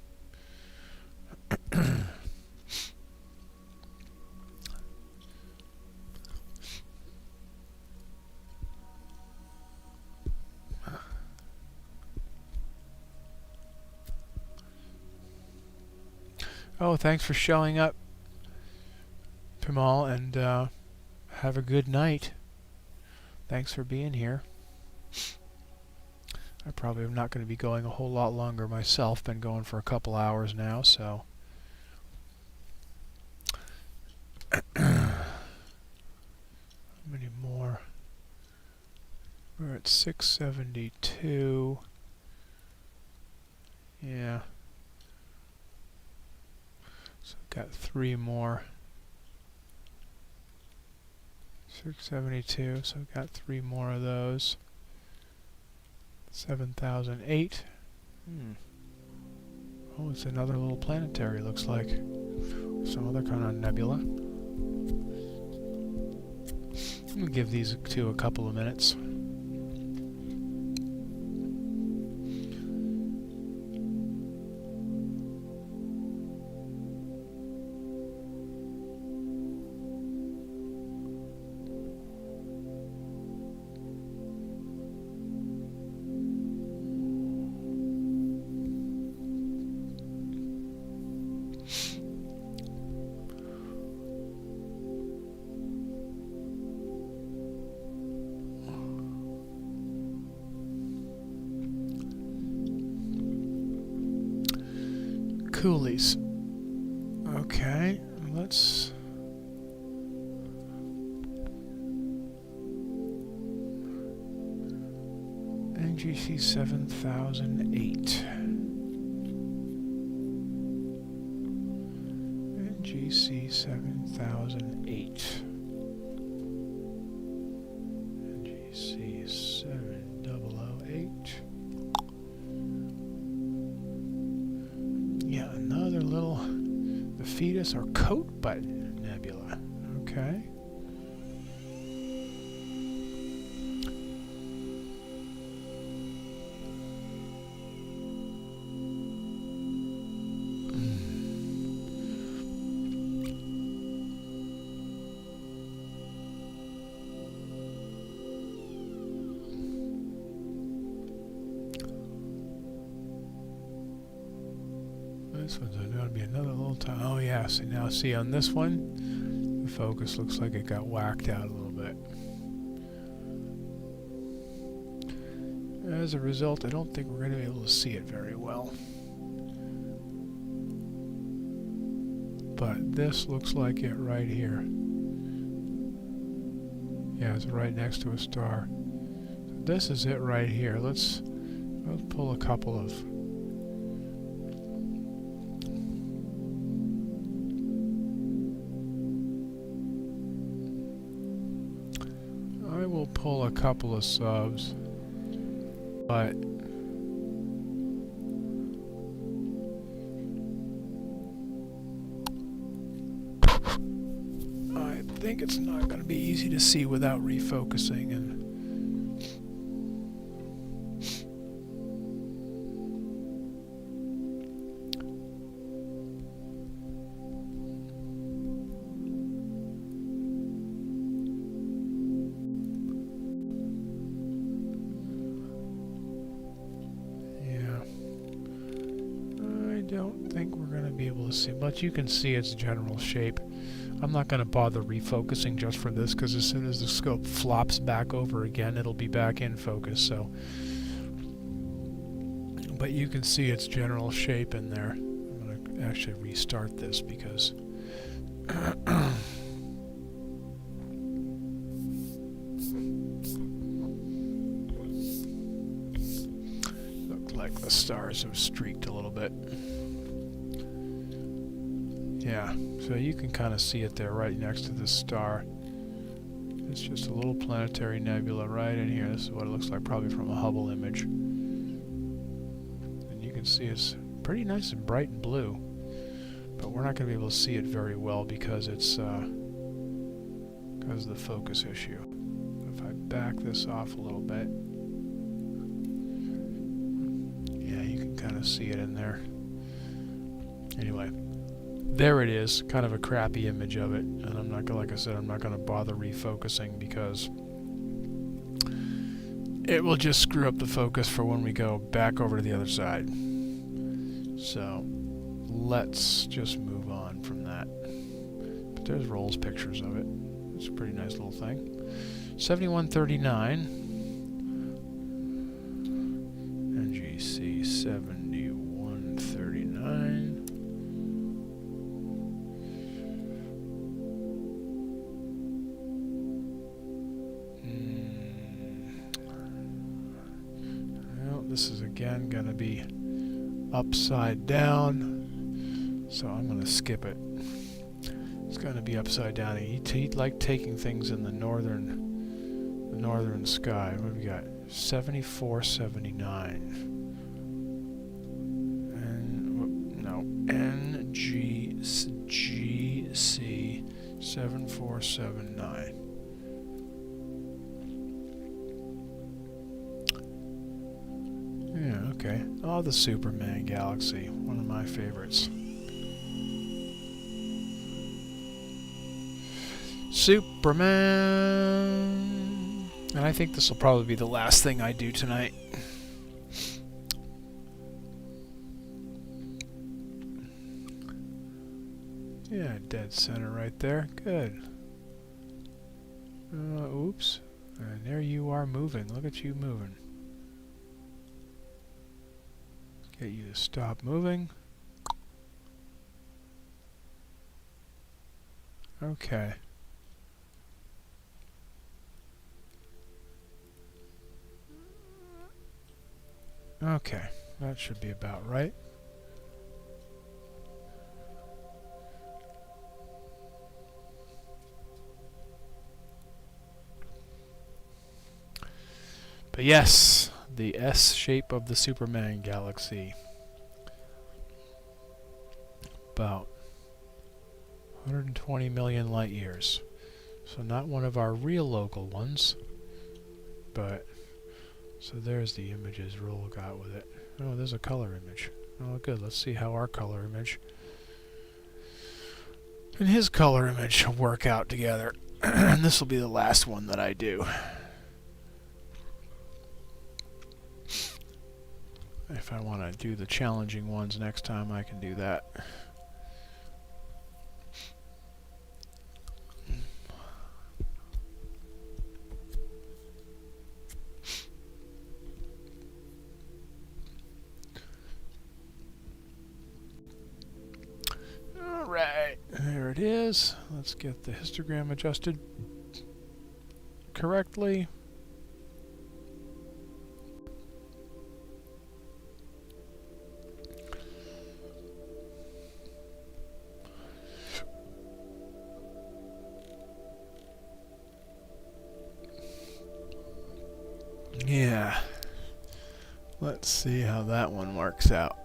Oh, thanks for showing up, Pimal, and have a good night. Thanks for being here. I probably am not going to be going a whole lot longer myself. Been going for a couple hours now, so. How many more? We're at 672. Yeah. So got 3 more. 672, so got 3 more of those. 7008. Oh, it's another little planetary, looks like. Some other kind of nebula. We'll give these two a couple of minutes. Coolies. Okay, let's NGC 7008. NGC 7008. NGC 7008. Yeah, another little, the fetus or coat button nebula. Okay. This one's going to be another little time. Oh yeah, so now see on this one, the focus looks like it got whacked out a little bit. As a result, I don't think we're going to be able to see it very well. But this looks like it right here. Yeah, it's right next to a star. So this is it right here. Let's pull a couple of. I will pull a couple of subs, but I think it's not going to be easy to see without refocusing and but you can see its general shape. I'm not going to bother refocusing just for this, because as soon as the scope flops back over again, it'll be back in focus. So, but you can see its general shape in there. I'm going to actually restart this because looked like the stars have streaked a little bit. Yeah, so you can kind of see it there right next to the star. It's just a little planetary nebula right in here. This is what it looks like probably from a Hubble image. And you can see it's pretty nice and bright and blue. But we're not going to be able to see it very well because it's because of the focus issue. If I back this off a little bit, yeah, you can kind of see it in there. Anyway. There it is, kind of a crappy image of it, and I'm not gonna, like I said, I'm not going to bother refocusing because it will just screw up the focus for when we go back over to the other side. So let's just move on from that. But there's Roll's pictures of it. It's a pretty nice little thing. 7139. NGC 7139. Well, this is again going to be upside down, so I'm going to skip it. It's going to be upside down. He'd like taking things in the northern sky. What have we got? 7479. And no, NGC 7479. Yeah, okay. Oh, the Superman galaxy, one of my favorites. Superman! And I think this will probably be the last thing I do tonight. Yeah, dead center right there. Good. Oops. And there you are moving. Look at you moving. Get you to stop moving. Okay. Okay, that should be about right. But yes, the S shape of the Superman galaxy. About 120 million light years. So not one of our real local ones, but so there's the images Roll got with it. Oh, there's a color image. Oh, good. Let's see how our color image and his color image work out together. And this will be the last one that I do. If I want to do the challenging ones next time, I can do that. Alright, there it is. Let's get the histogram adjusted correctly. Yeah, let's see how that one works out.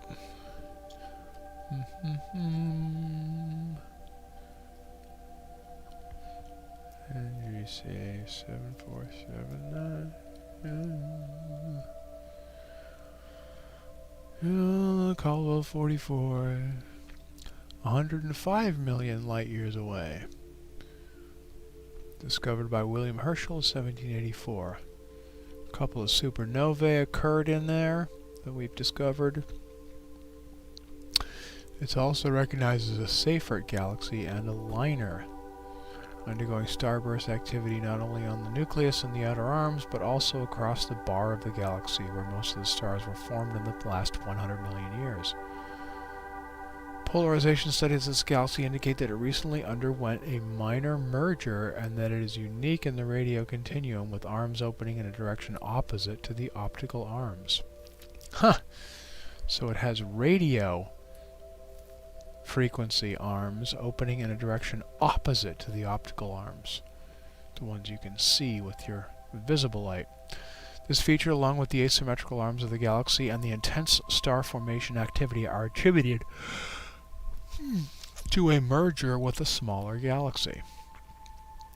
NGC 7479. Caldwell 44. 105 million light years away. Discovered by William Herschel in 1784. A couple of supernovae occurred in there that we've discovered. It's also recognized as a Seyfert galaxy and a liner, undergoing starburst activity not only on the nucleus and the outer arms, but also across the bar of the galaxy, where most of the stars were formed in the last 100 million years. Polarization studies of this galaxy indicate that it recently underwent a minor merger and that it is unique in the radio continuum, with arms opening in a direction opposite to the optical arms. Huh! So it has radio frequency arms opening in a direction opposite to the optical arms, the ones you can see with your visible light. This feature, along with the asymmetrical arms of the galaxy and the intense star formation activity, are attributed to a merger with a smaller galaxy.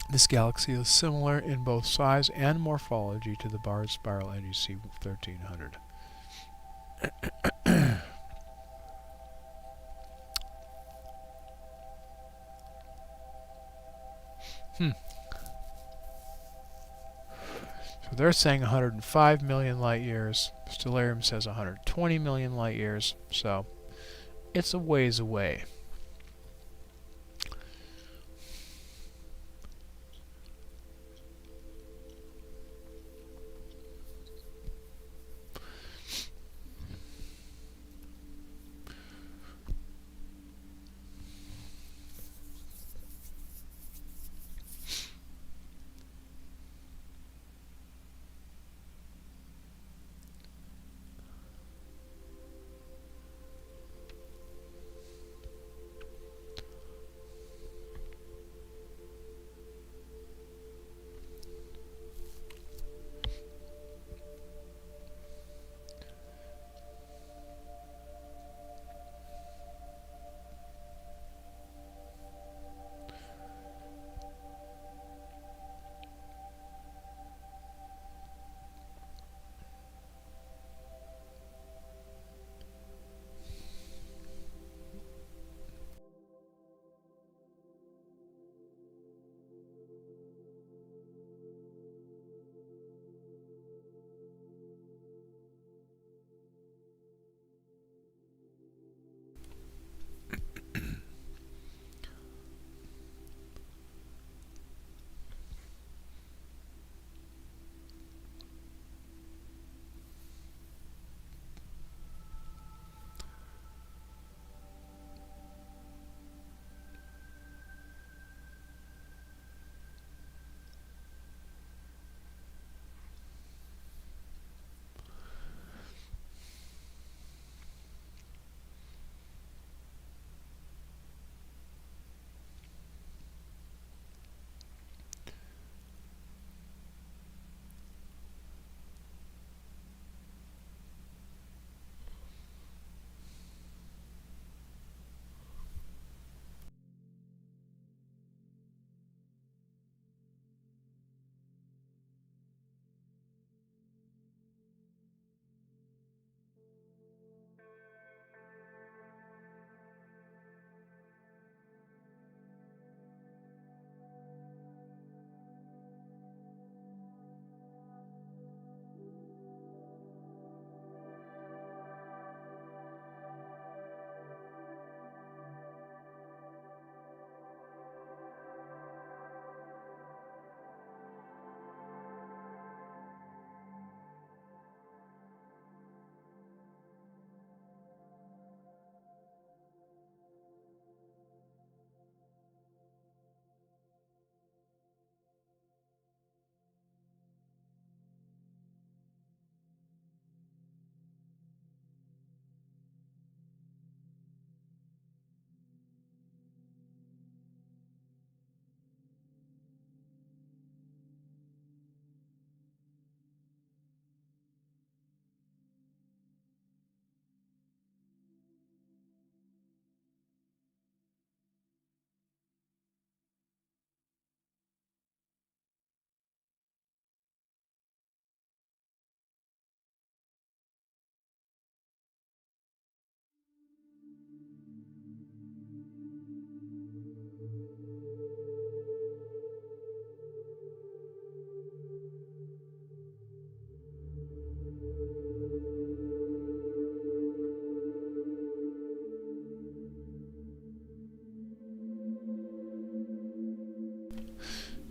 This galaxy is similar in both size and morphology to the barred spiral NGC 1300. So they're saying 105 million light years. Stellarium says 120 million light years. So it's a ways away.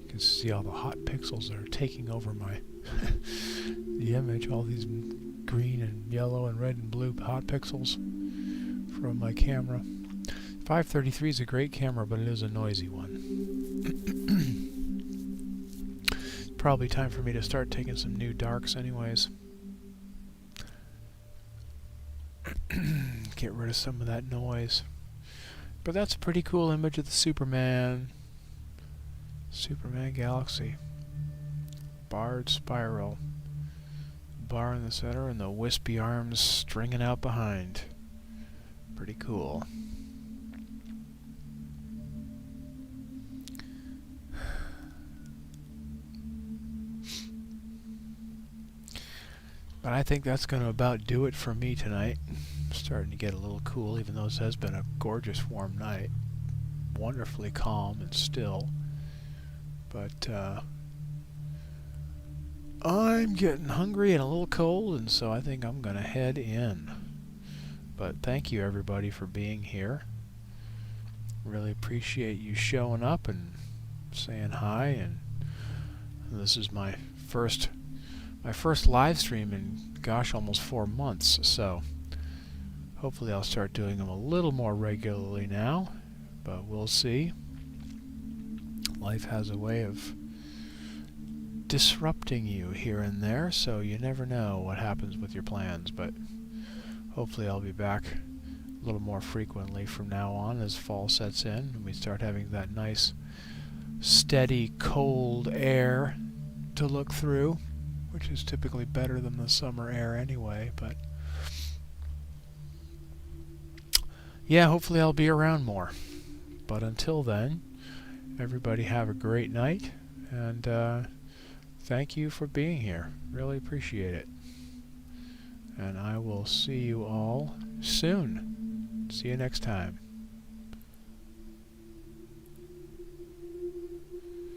You can see all the hot pixels that are taking over my the image, all these green and yellow and red and blue hot pixels from my camera. 533 is a great camera, but it is a noisy one. Probably time for me to start taking some new darks anyways. Get rid of some of that noise. But that's a pretty cool image of the Superman galaxy. Barred spiral. Bar in the center and the wispy arms stringing out behind. Pretty cool. But I think that's going to about do it for me tonight. Starting to get a little cool, even though this has been a gorgeous warm night. Wonderfully calm and still. But I'm getting hungry and a little cold, and so I think I'm going to head in. But thank you everybody for being here. Really appreciate you showing up and saying hi. And this is my first live stream in, gosh, almost 4 months. So hopefully I'll start doing them a little more regularly now, but we'll see. Life has a way of disrupting you here and there, so you never know what happens with your plans, but hopefully I'll be back a little more frequently from now on as fall sets in and we start having that nice steady cold air to look through, which is typically better than the summer air anyway. But yeah, hopefully I'll be around more. But until then, everybody have a great night, and thank you for being here. Really appreciate it. And I will see you all soon. See you next time.